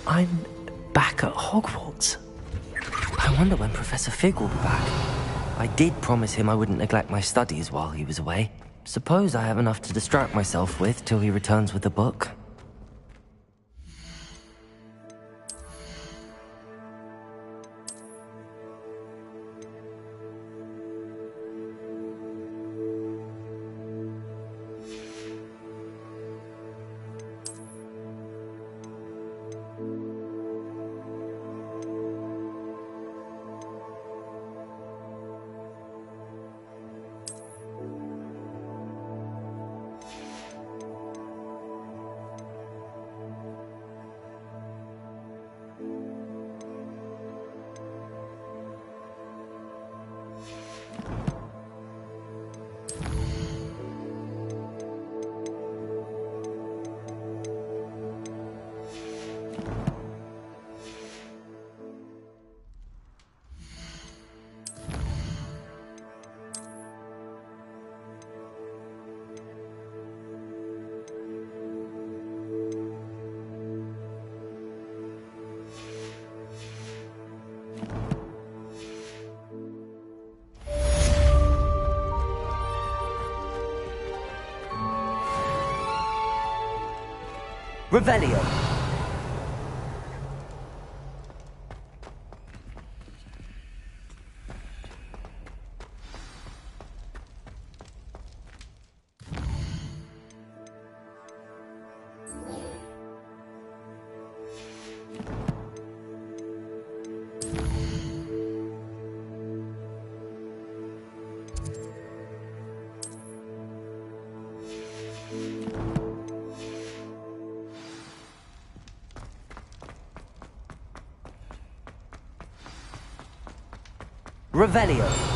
I'm back at Hogwarts. I wonder when Professor Fig will be back. I did promise him I wouldn't neglect my studies while he was away. Suppose I have enough to distract myself with till he returns with the book. Revelio. Revelio.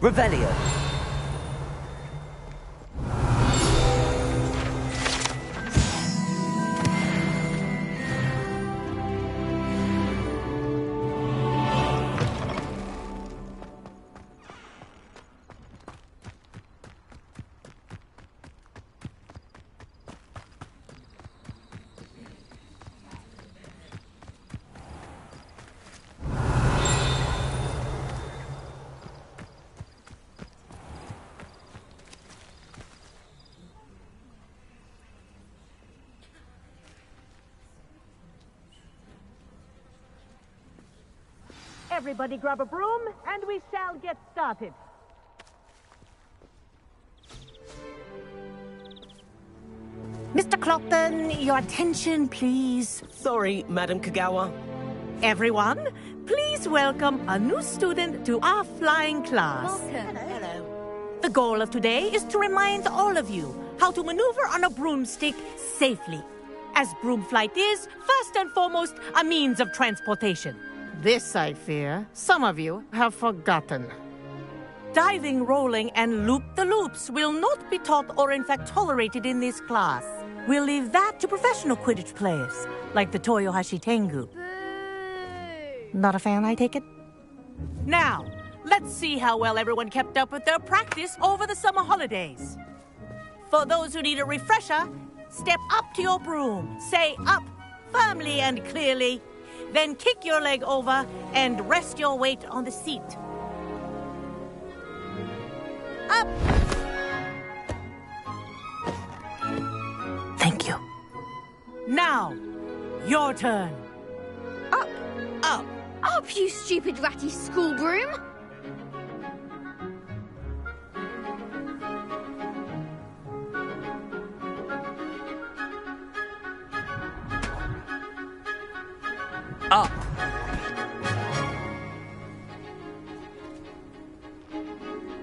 Revelio. Everybody grab a broom, and we shall get started. Mr. Clopton, your attention, please. Sorry, Madam Kagawa. Everyone, please welcome a new student to our flying class. Welcome. Hello. The goal of today is to remind all of you how to maneuver on a broomstick safely, as broom flight is, first and foremost, a means of transportation. This, I fear, some of you have forgotten. Diving, rolling, and loop-the-loops will not be taught or in fact tolerated in this class. We'll leave that to professional Quidditch players, like the Toyohashi Tengu. Not a fan, I take it? Now, let's see how well everyone kept up with their practice over the summer holidays. For those who need a refresher, step up to your broom, say up firmly and clearly, then kick your leg over and rest your weight on the seat. Up! Thank you. Now, your turn. Up. Up. Up, you stupid ratty school broom. Up.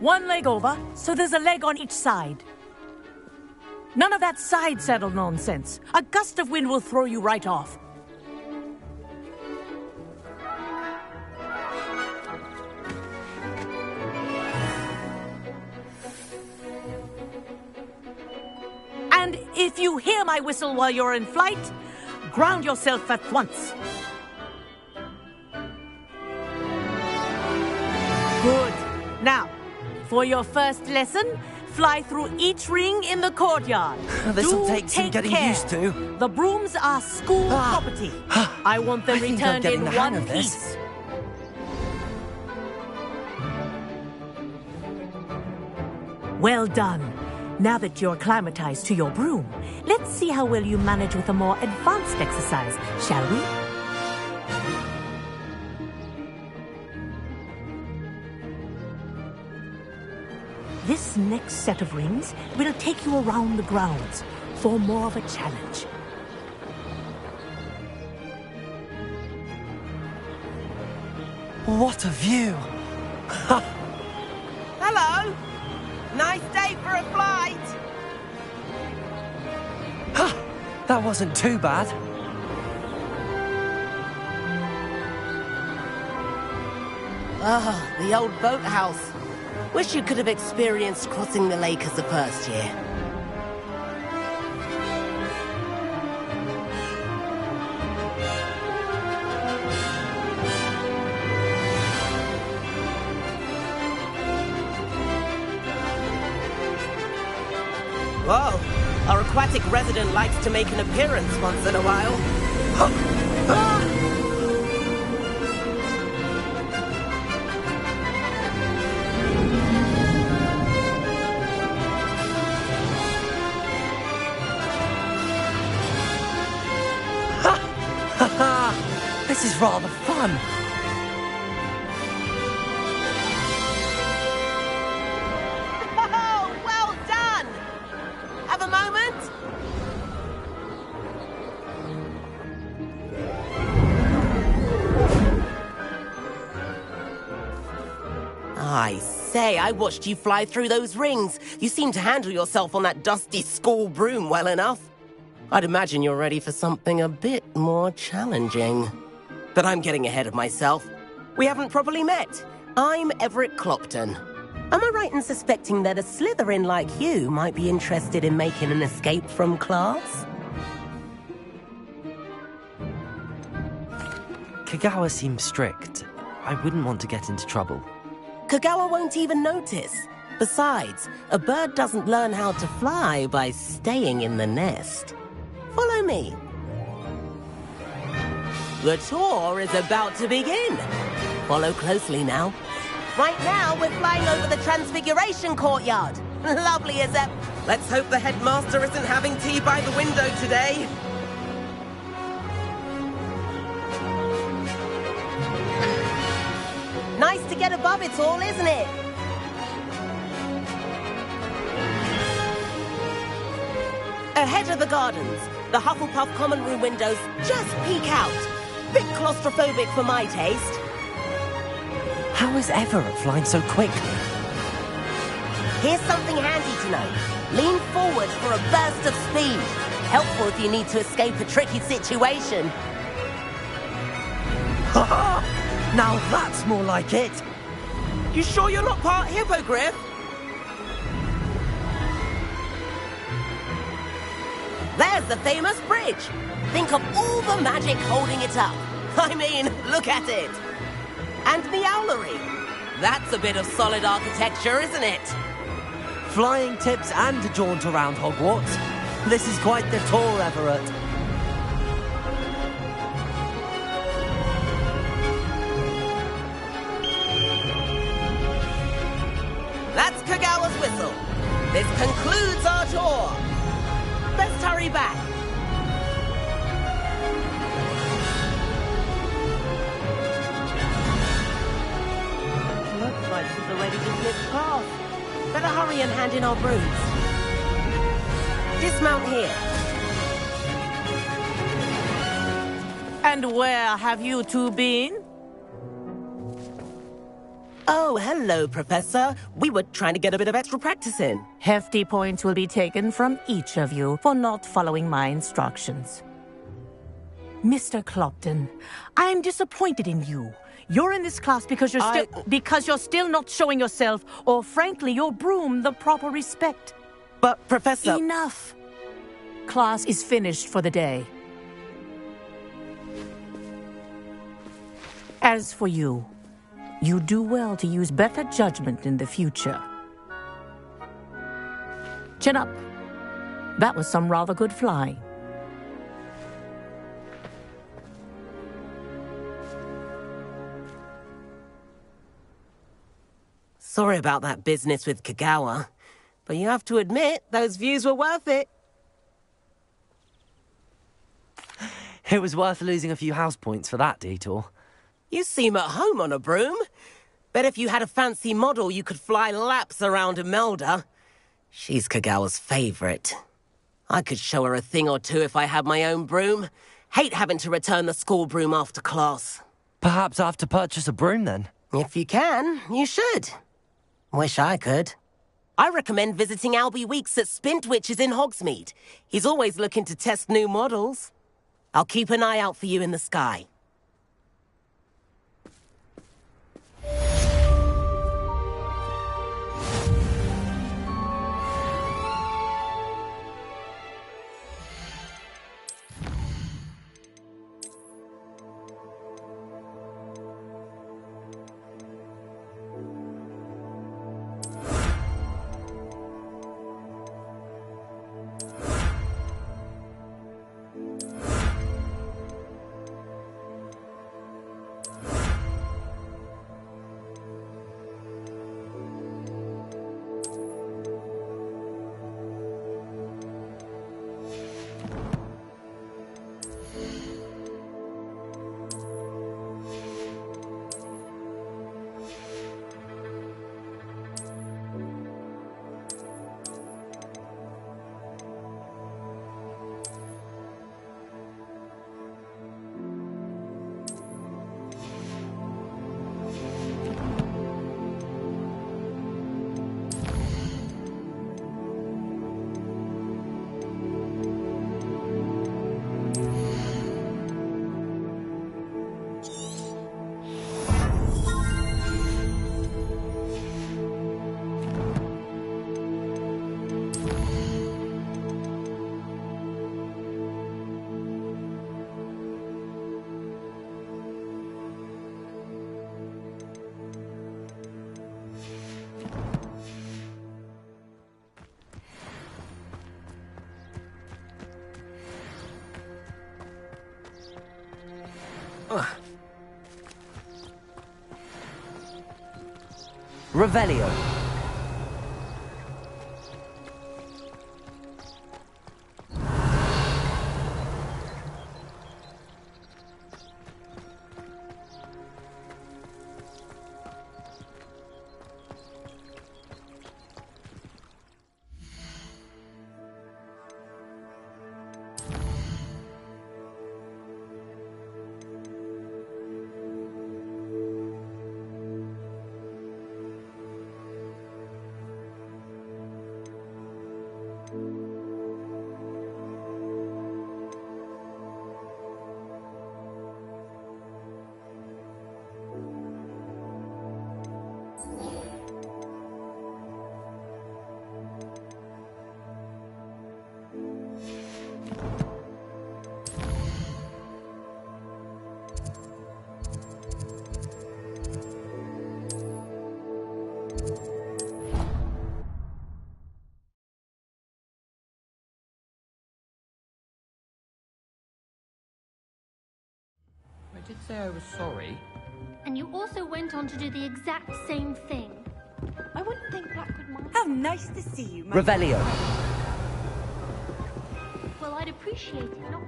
One leg over, so there's a leg on each side. None of that side saddle nonsense. A gust of wind will throw you right off. And if you hear my whistle while you're in flight, ground yourself at once. Good. Now, for your first lesson, fly through each ring in the courtyard. This'll take some getting care. used to. The brooms are school property. I want them I think I'm returned getting in the hang one of this. piece. Well done. Now that you're acclimatized to your broom, let's see how well you manage with a more advanced exercise, shall we? This next set of rings will take you around the grounds for more of a challenge. What a view! Hello! Nice day for a flight! That wasn't too bad. Ah, the old boathouse. Wish you could have experienced crossing the lake as a first year. Whoa, our aquatic resident likes to make an appearance once in a while. This is rather fun. Oh, well done! Have a moment? I say, I watched you fly through those rings. You seem to handle yourself on that dusty school broom well enough. I'd imagine you're ready for something a bit more challenging. But I'm getting ahead of myself. We haven't properly met. I'm Everett Clopton. Am I right in suspecting that a Slytherin like you might be interested in making an escape from class? Kagawa seems strict. I wouldn't want to get into trouble. Kagawa won't even notice. Besides, a bird doesn't learn how to fly by staying in the nest. Follow me. The tour is about to begin. Follow closely now. Right now, we're flying over the Transfiguration Courtyard. Lovely as ever. Let's hope the headmaster isn't having tea by the window today. Nice to get above it all, isn't it? Ahead of the gardens, the Hufflepuff common room windows just peek out. Bit claustrophobic for my taste. How is Everett flying so quickly? Here's something handy to know. Lean forward for a burst of speed. Helpful if you need to escape a tricky situation. Now that's more like it. You sure you're not part hippogriff? There's the famous bridge. Think of all the magic holding it up. I mean, look at it. And the owlery. That's a bit of solid architecture, isn't it? Flying tips and a jaunt around Hogwarts. This is quite the tour, Everett. That's Kagawa's whistle. This concludes our tour. Let's hurry back. Looks like she's already dismissed class. Better hurry and hand in our brooms. Dismount here. And where have you two been? Oh, hello, Professor. We were trying to get a bit of extra practice in. Hefty points will be taken from each of you for not following my instructions. Mr. Clopton, I'm disappointed in you. You're in this class because you're still not showing yourself, or frankly, your broom the proper respect. But, Professor... Enough. Class is finished for the day. As for you, you do well to use better judgment in the future. Chin up. That was some rather good flying. Sorry about that business with Kagawa, but you have to admit, those views were worth it. It was worth losing a few house points for that detour. You seem at home on a broom. Bet if you had a fancy model, you could fly laps around Imelda. She's Kagawa's favorite. I could show her a thing or two if I had my own broom. Hate having to return the school broom after class. Perhaps I have to purchase a broom then. If you can, you should. Wish I could. I recommend visiting Albie Weeks at Spintwitches in Hogsmeade. He's always looking to test new models. I'll keep an eye out for you in the sky. Revelio. say I was sorry. And you also went on to do the exact same thing. I wouldn't think Black would mind. How nice to see you, my Revelio. Well, I'd appreciate it not...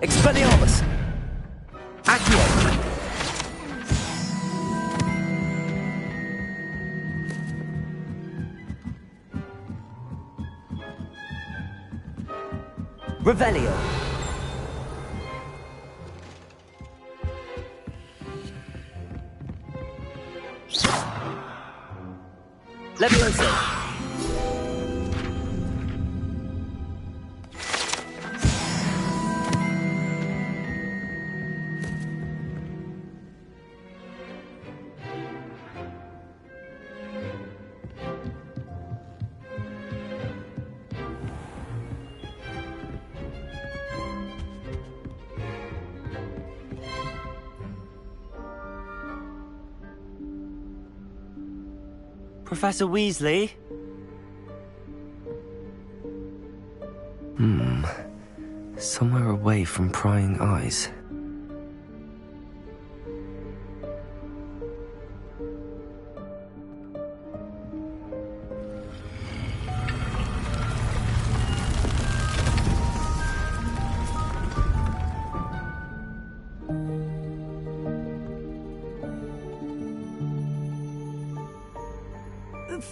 Expelliarmus. Accio. Revelio. Levioso. Professor Weasley? Somewhere away from prying eyes.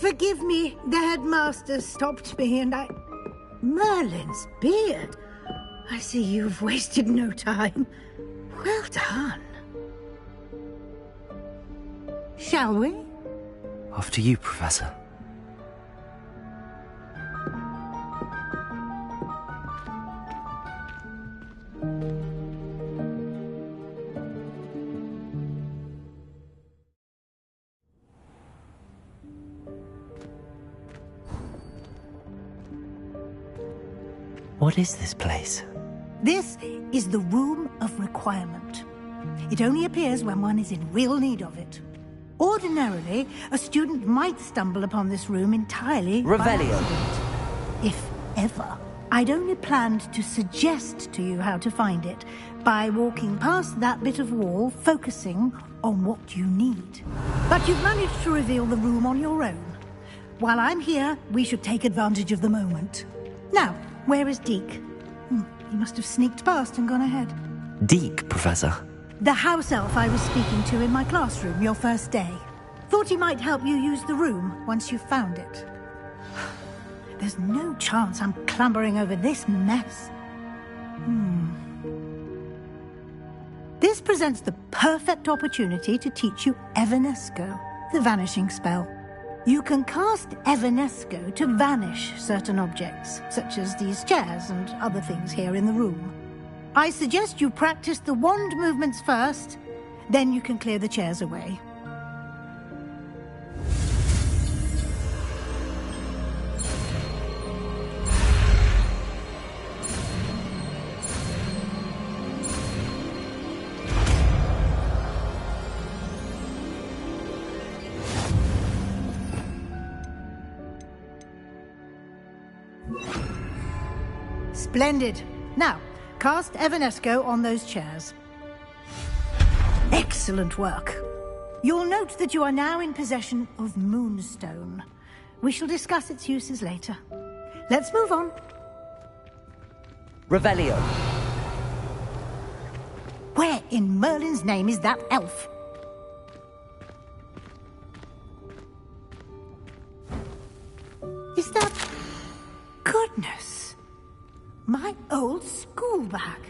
Forgive me, the headmaster stopped me and I... Merlin's beard. I see you've wasted no time. Well done. Shall we? After you, Professor. What is this place? This is the Room of Requirement. It only appears when one is in real need of it. Ordinarily, a student might stumble upon this room entirely by Revelio. accident. If ever. I'd only planned to suggest to you how to find it by walking past that bit of wall, focusing on what you need. But you've managed to reveal the room on your own. While I'm here, we should take advantage of the moment. Now, where is Deke? He must have sneaked past and gone ahead. Deke, Professor. The house elf I was speaking to in my classroom your first day. Thought he might help you use the room once you found it. There's no chance I'm clambering over this mess. This presents the perfect opportunity to teach you Evanesco, the vanishing spell. You can cast Evanesco to vanish certain objects, such as these chairs and other things here in the room. I suggest you practice the wand movements first, then you can clear the chairs away. Splendid. Now, cast Evanesco on those chairs. Excellent work. You'll note that you are now in possession of Moonstone. We shall discuss its uses later. Let's move on. Revelio. Where in Merlin's name is that elf? Is that... Goodness. My old school bag.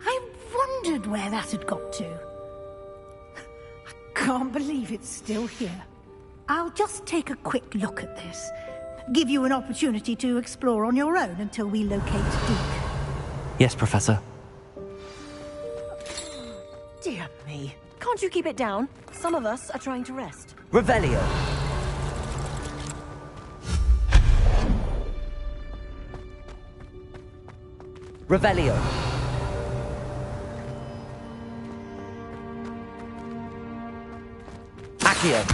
I wondered where that had got to. I can't believe it's still here. I'll just take a quick look at this. Give you an opportunity to explore on your own until we locate Deke. Yes, Professor. Dear me. Can't you keep it down? Some of us are trying to rest. Revelio. Revelio. Accio.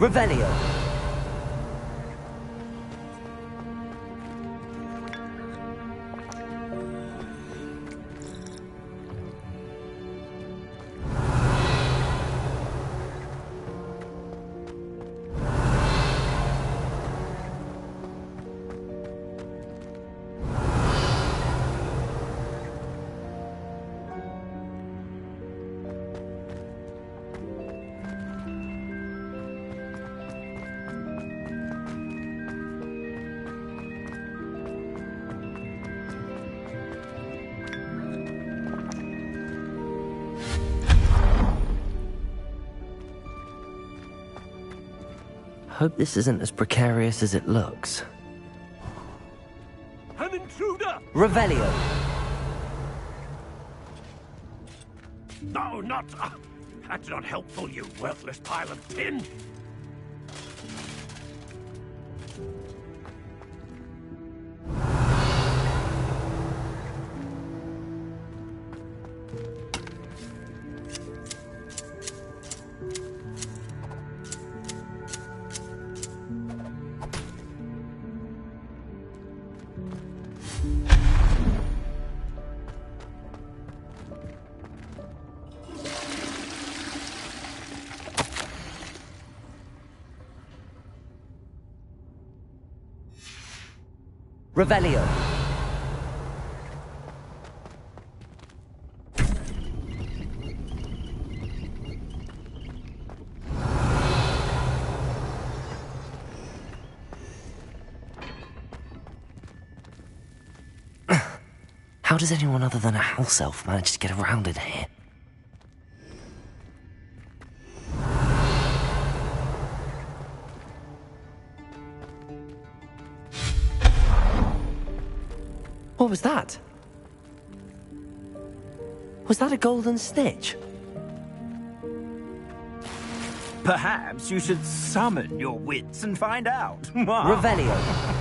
Revelio. Hope this isn't as precarious as it looks. An intruder! Revelio. No, not... that's not helpful, you worthless pile of tin! Revelio. How does anyone other than a house elf manage to get around in here? What was that? Was that a golden snitch? Perhaps you should summon your wits and find out. Revelio.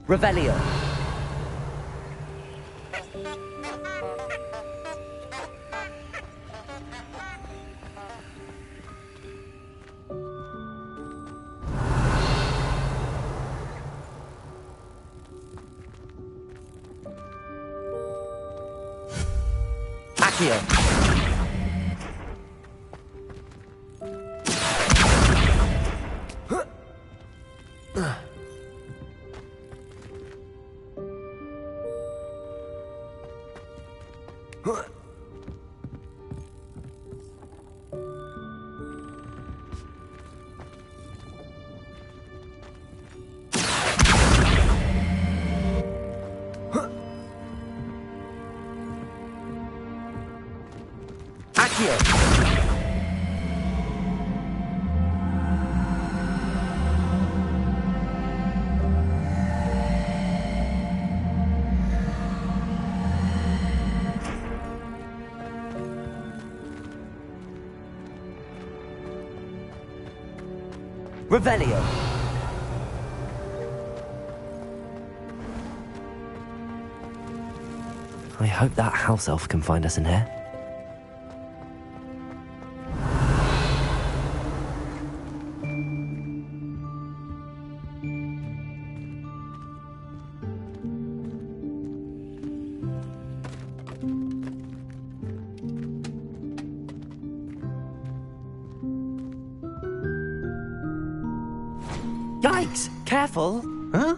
Revelio. Accio. Revelio. hope that house elf can find us in here. Yikes! Careful! Huh?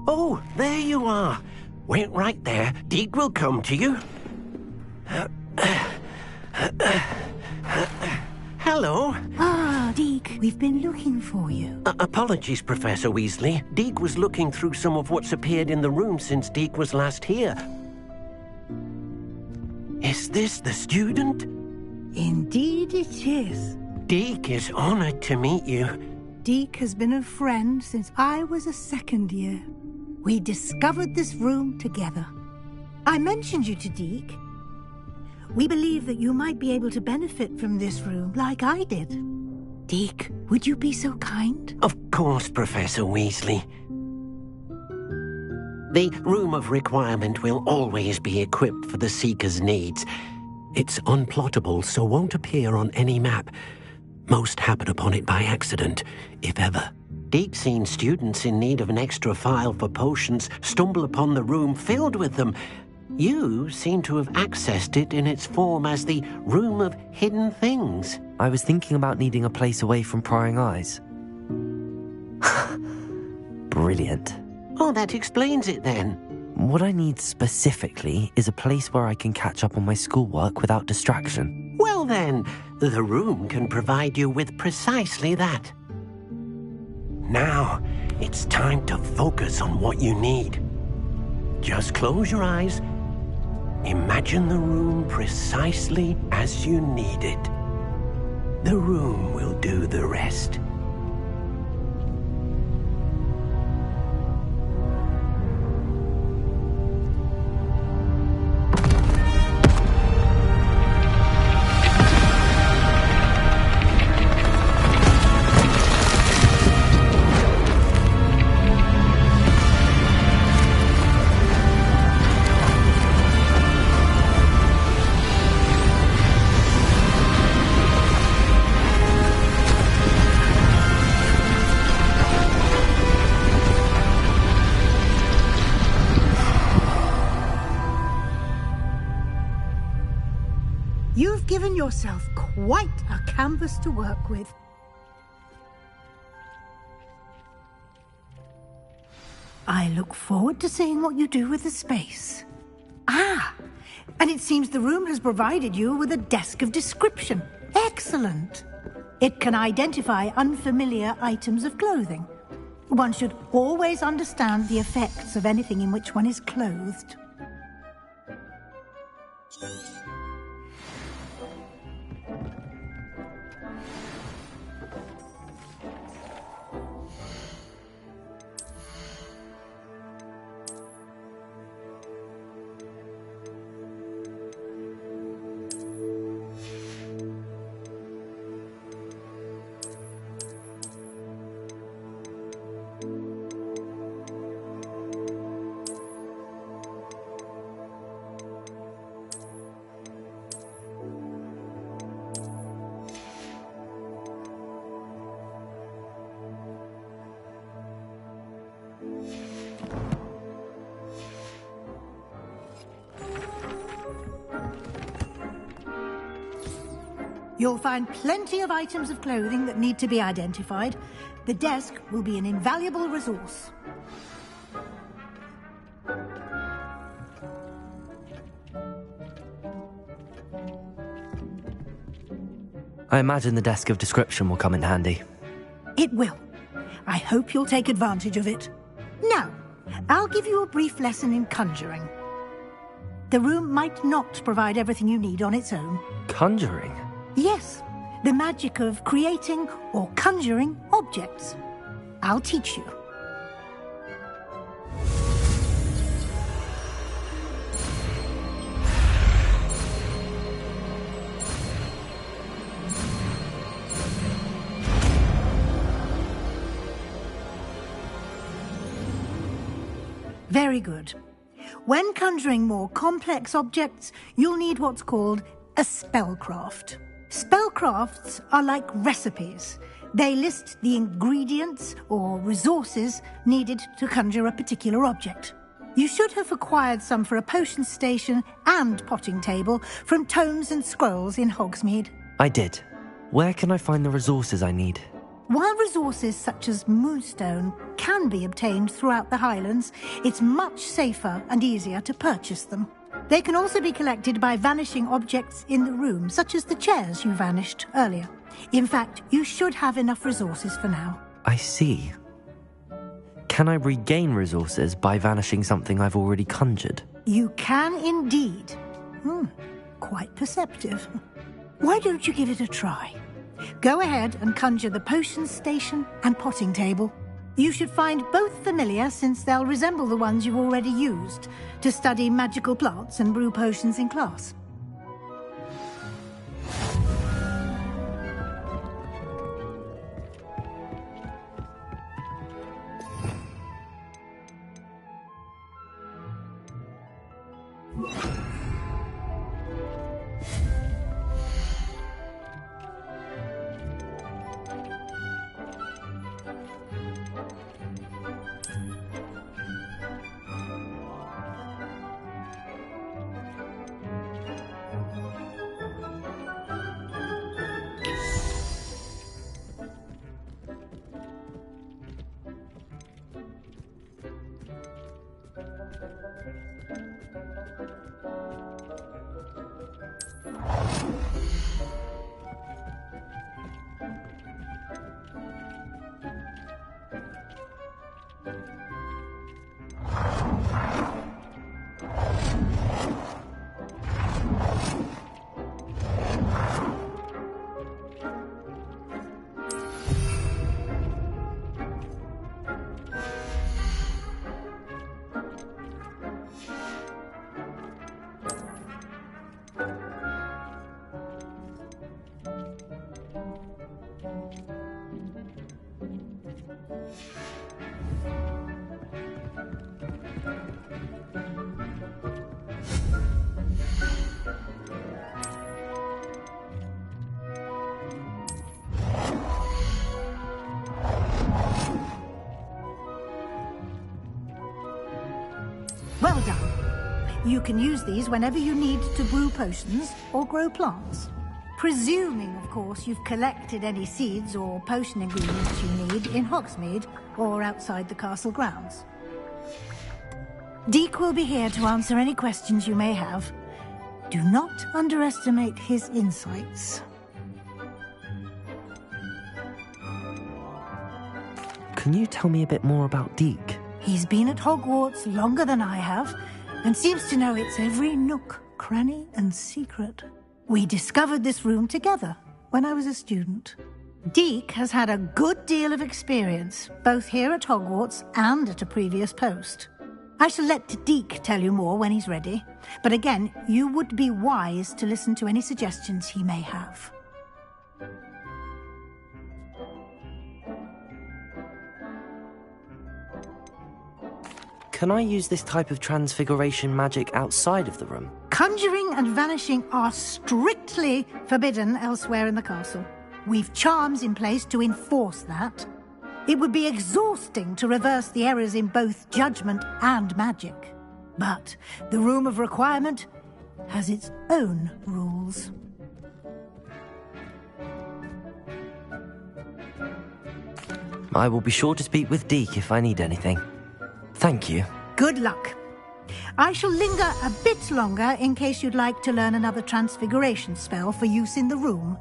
Oh, there you are. Wait right there. Deke will come to you. Hello. Ah, Deke, we've been looking for you. Apologies, Professor Weasley. Deke was looking through some of what's appeared in the room since Deke was last here. Is this the student? Indeed it is. Deke is honored to meet you. Deke has been a friend since I was a second year. We discovered this room together. I mentioned you to Deke. We believe that you might be able to benefit from this room like I did. Deke, would you be so kind? Of course, Professor Weasley. The Room of Requirement will always be equipped for the Seeker's needs. It's unplottable, so won't appear on any map. Most happen upon it by accident, if ever. Deke's seen students in need of an extra file for potions stumble upon the room filled with them. You seem to have accessed it in its form as the Room of Hidden Things. I was thinking about needing a place away from prying eyes. Brilliant. Oh, that explains it then. What I need specifically is a place where I can catch up on my schoolwork without distraction. Well then, the room can provide you with precisely that. Now, it's time to focus on what you need. Just close your eyes. Imagine the room precisely as you need it. The room will do the rest. You've given yourself quite a canvas to work with. I look forward to seeing what you do with the space. Ah, and it seems the room has provided you with a desk of description. Excellent. It can identify unfamiliar items of clothing. One should always understand the effects of anything in which one is clothed. You'll find plenty of items of clothing that need to be identified. The desk will be an invaluable resource. I imagine the desk of description will come in handy. It will. I hope you'll take advantage of it. Now, I'll give you a brief lesson in conjuring. The room might not provide everything you need on its own. Conjuring? Yes, the magic of creating or conjuring objects. I'll teach you. Very good. When conjuring more complex objects, you'll need what's called a spellcraft. Spellcrafts are like recipes. They list the ingredients or resources needed to conjure a particular object. You should have acquired some for a potion station and potting table from tomes and scrolls in Hogsmeade. I did. Where can I find the resources I need? While resources such as moonstone can be obtained throughout the Highlands, it's much safer and easier to purchase them. They can also be collected by vanishing objects in the room, such as the chairs you vanished earlier. In fact, you should have enough resources for now. I see. Can I regain resources by vanishing something I've already conjured? You can indeed. Quite perceptive. Why don't you give it a try? Go ahead and conjure the potion station and potting table. You should find both familiar, since they'll resemble the ones you've already used to study magical plants and brew potions in class. Well done. You can use these whenever you need to brew potions or grow plants. Presuming, of course, you've collected any seeds or potion ingredients you need in Hogsmeade or outside the castle grounds. Deek will be here to answer any questions you may have. Do not underestimate his insights. Can you tell me a bit more about Deek? He's been at Hogwarts longer than I have, and seems to know its every nook, cranny, and secret. We discovered this room together when I was a student. Deek has had a good deal of experience, both here at Hogwarts and at a previous post. I shall let Deek tell you more when he's ready, but again, you would be wise to listen to any suggestions he may have. Can I use this type of transfiguration magic outside of the room? Conjuring and vanishing are strictly forbidden elsewhere in the castle. We've charms in place to enforce that. It would be exhausting to reverse the errors in both judgment and magic. But the Room of Requirement has its own rules. I will be sure to speak with Deek if I need anything. Thank you. Good luck. I shall linger a bit longer in case you'd like to learn another transfiguration spell for use in the room.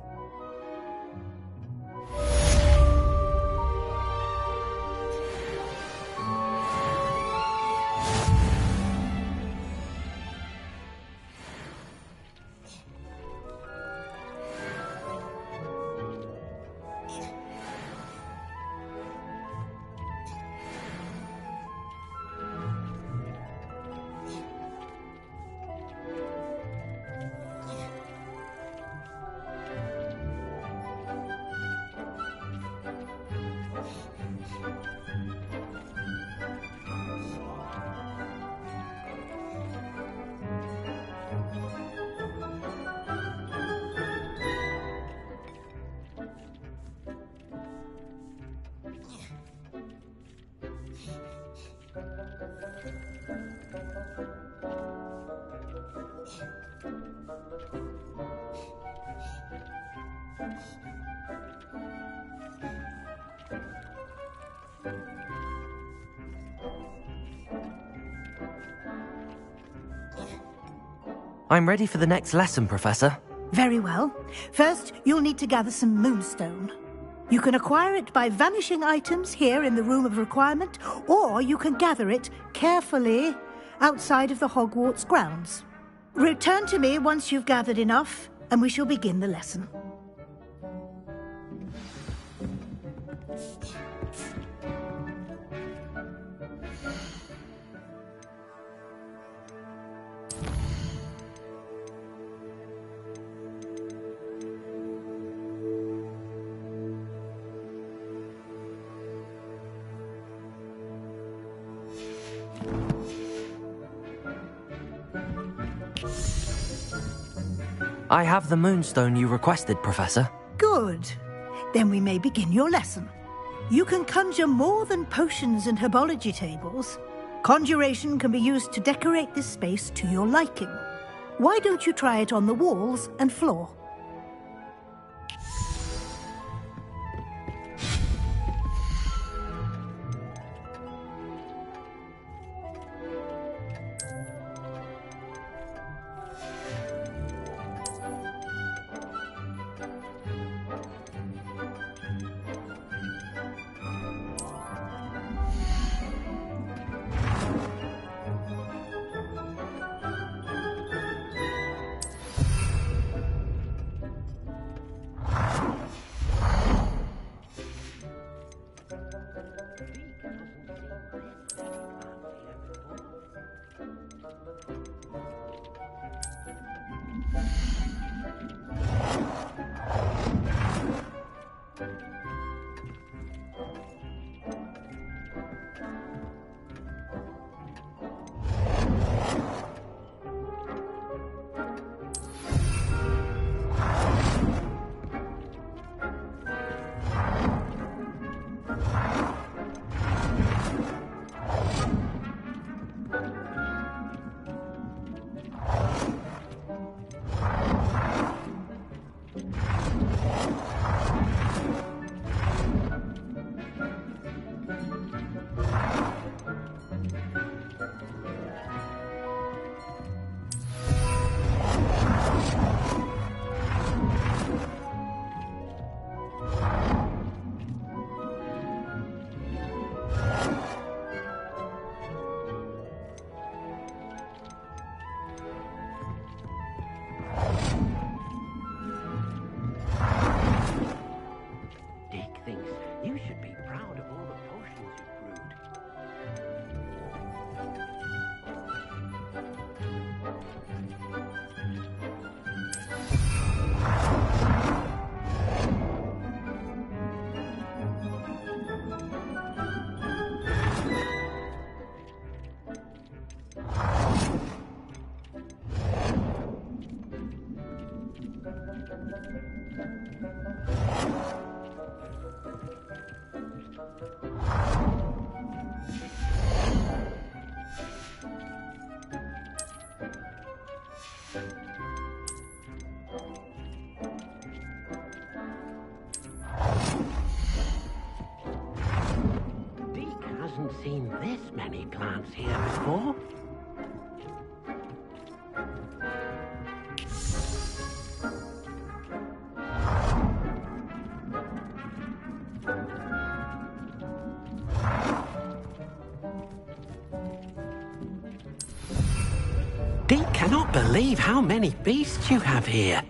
I'm ready for the next lesson, Professor. Very well. First, you'll need to gather some moonstone. You can acquire it by vanishing items here in the Room of Requirement, or you can gather it carefully outside of the Hogwarts grounds. Return to me once you've gathered enough, and we shall begin the lesson. I have the moonstone you requested, Professor. Good. Then we may begin your lesson. You can conjure more than potions and herbology tables. Conjuration can be used to decorate this space to your liking. Why don't you try it on the walls and floor? Seen this many plants here before. Deke cannot believe how many beasts you have here.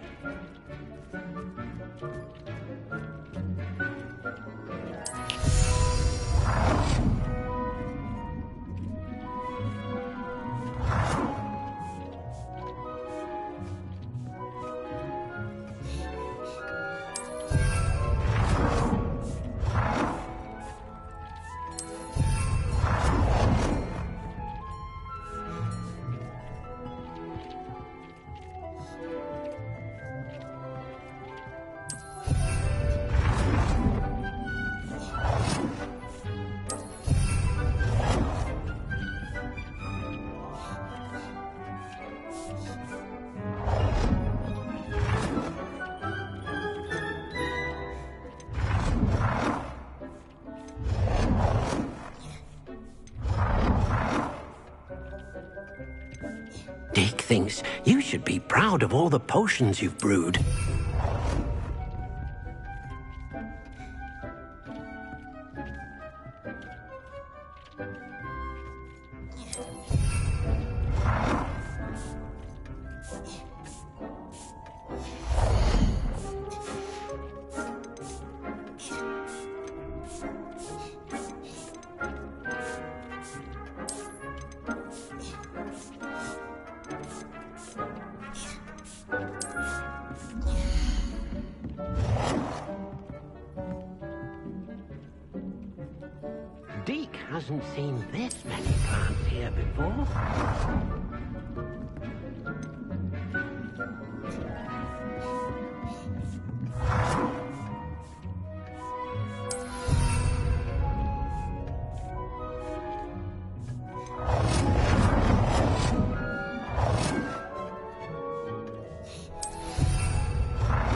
thinks you should be proud of all the potions you've brewed. Deke hasn't seen this many plants here before.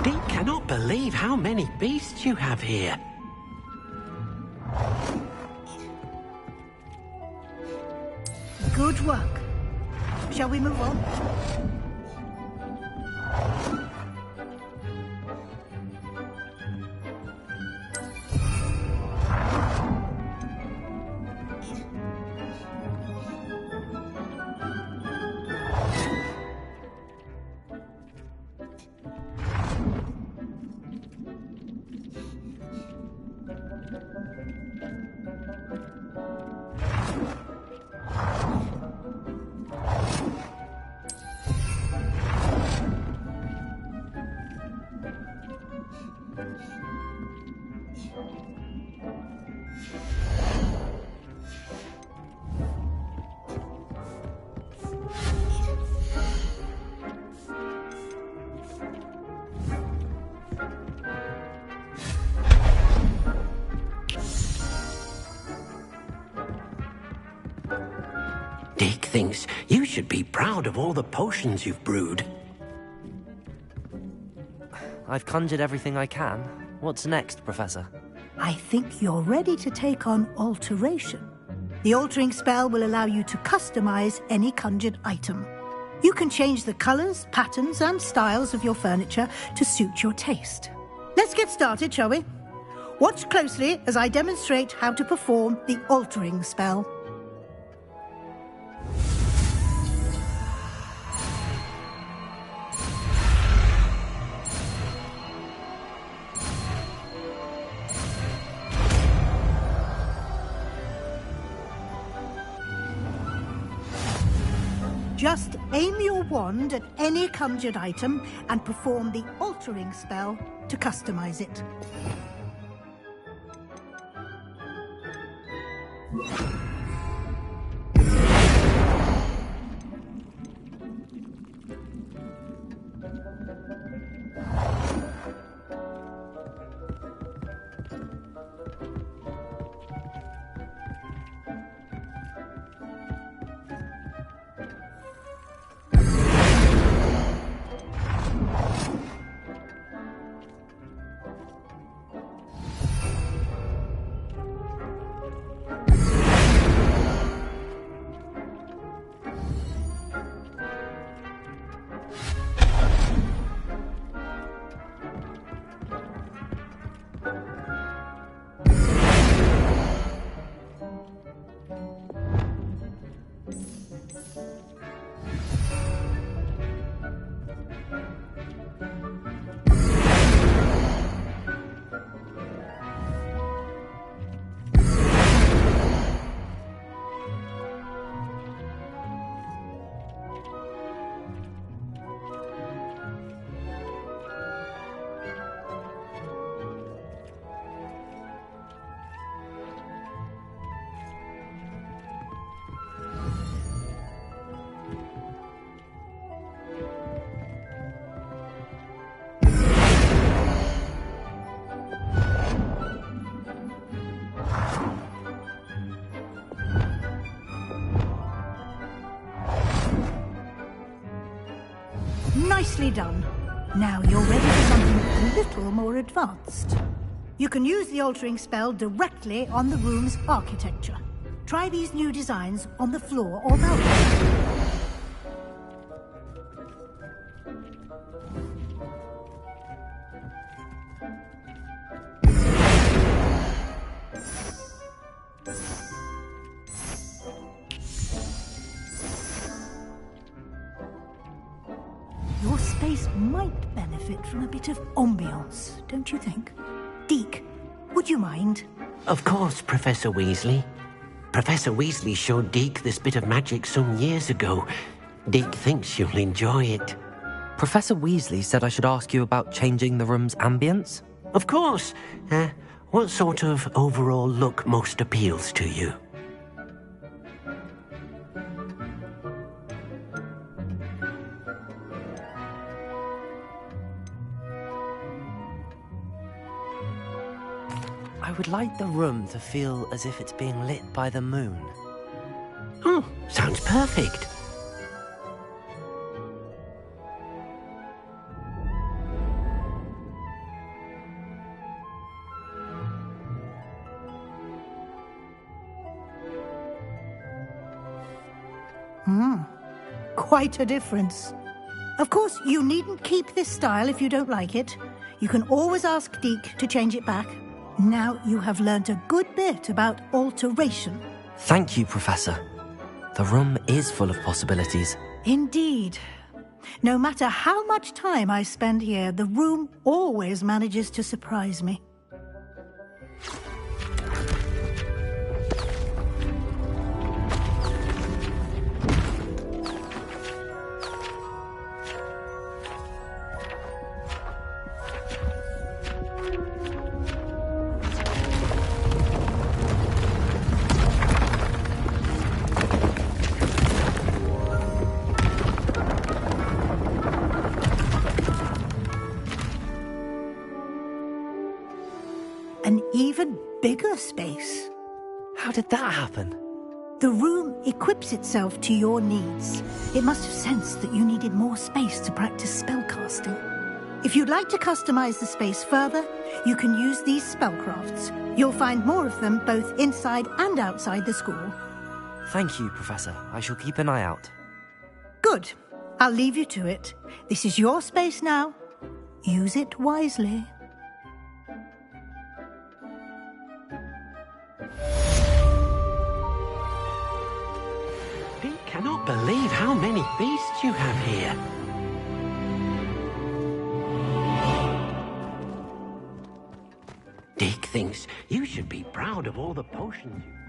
Deke cannot believe how many beasts you have here. Good work. Shall we move on? Deke thinks you should be proud of all the potions you've brewed. I've conjured everything I can. What's next, Professor? I think you're ready to take on alteration. The altering spell will allow you to customize any conjured item. You can change the colors, patterns, and styles of your furniture to suit your taste. Let's get started, shall we? Watch closely as I demonstrate how to perform the altering spell. Just aim your wand at any conjured item and perform the altering spell to customize it. Nicely done. Now you're ready for something a little more advanced. You can use the altering spell directly on the room's architecture. Try these new designs on the floor or balcony. Your space might benefit from a bit of ambiance, don't you think? Deke, would you mind? Of course, Professor Weasley. Professor Weasley showed Deke this bit of magic some years ago. Deke thinks you'll enjoy it. Professor Weasley said I should ask you about changing the room's ambience? Of course. What sort of overall look most appeals to you? I would like the room to feel as if it's being lit by the moon. Oh, sounds perfect. Quite a difference. Of course, you needn't keep this style if you don't like it. You can always ask Deke to change it back. Now you have learnt a good bit about alteration. Thank you, Professor. The room is full of possibilities. Indeed. No matter how much time I spend here, the room always manages to surprise me. An even bigger space. How did that happen? The room equips itself to your needs. It must have sensed that you needed more space to practice spellcasting. If you'd like to customize the space further, you can use these spellcrafts. You'll find more of them both inside and outside the school. Thank you, Professor. I shall keep an eye out. Good. I'll leave you to it. This is your space now. Use it wisely. I cannot believe how many beasts you have here. Deke thinks you should be proud of all the potions you...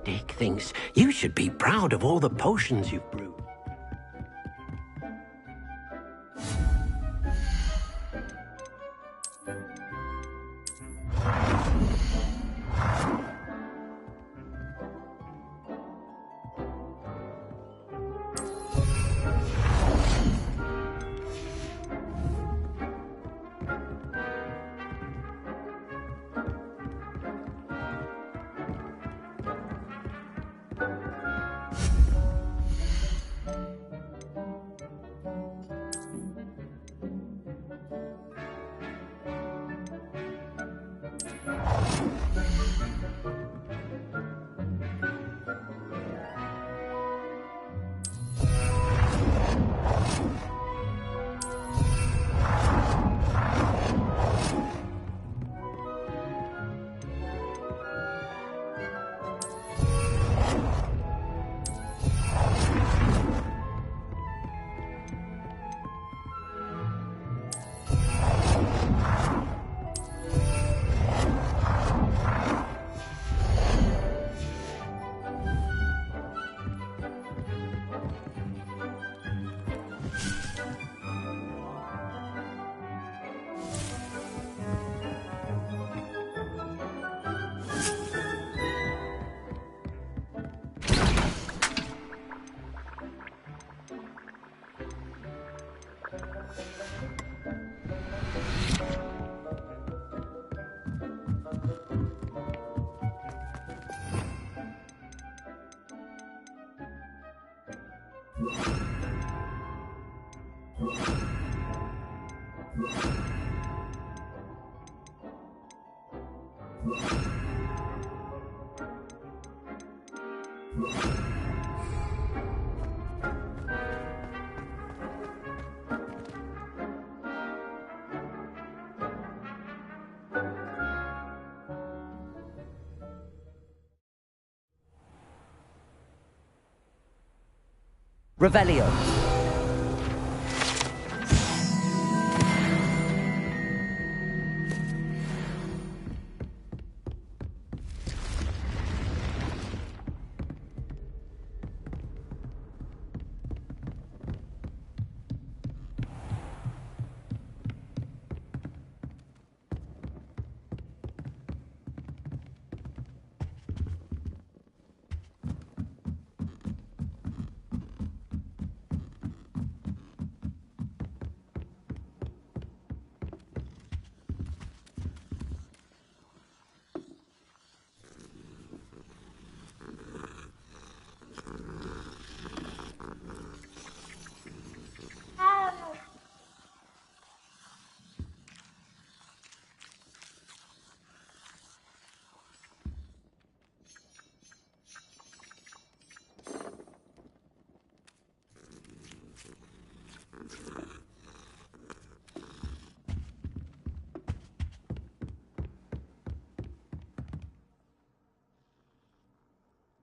Dick thinks you should be proud of all the potions you've brewed. Revelio.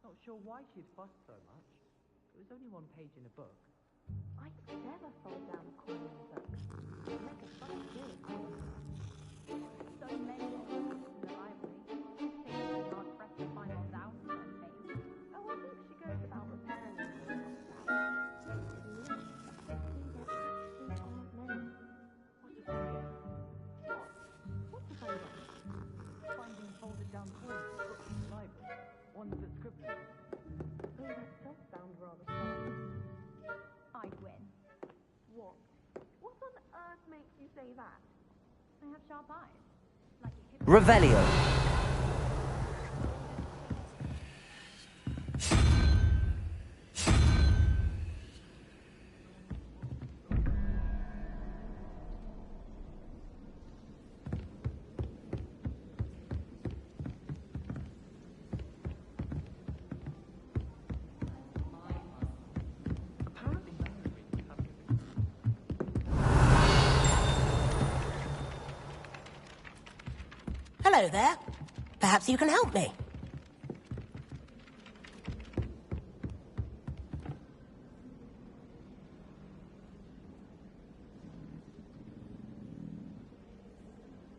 Not sure why she'd fuss so much. It was only one page in a book. I never fold down a coin in a book. It'd make a fuss too. So many books in the library. Things are hard pressed to find one down on that page. Oh, I think she goes about repairing them. What's the photo? Finding folded down coins in books in the library. Ones that scribblers. Oh, that does sound rather fun. I win. What? What on earth makes you say that? I have sharp eyes. Like a hippo. Revelio. Hello there. Perhaps you can help me.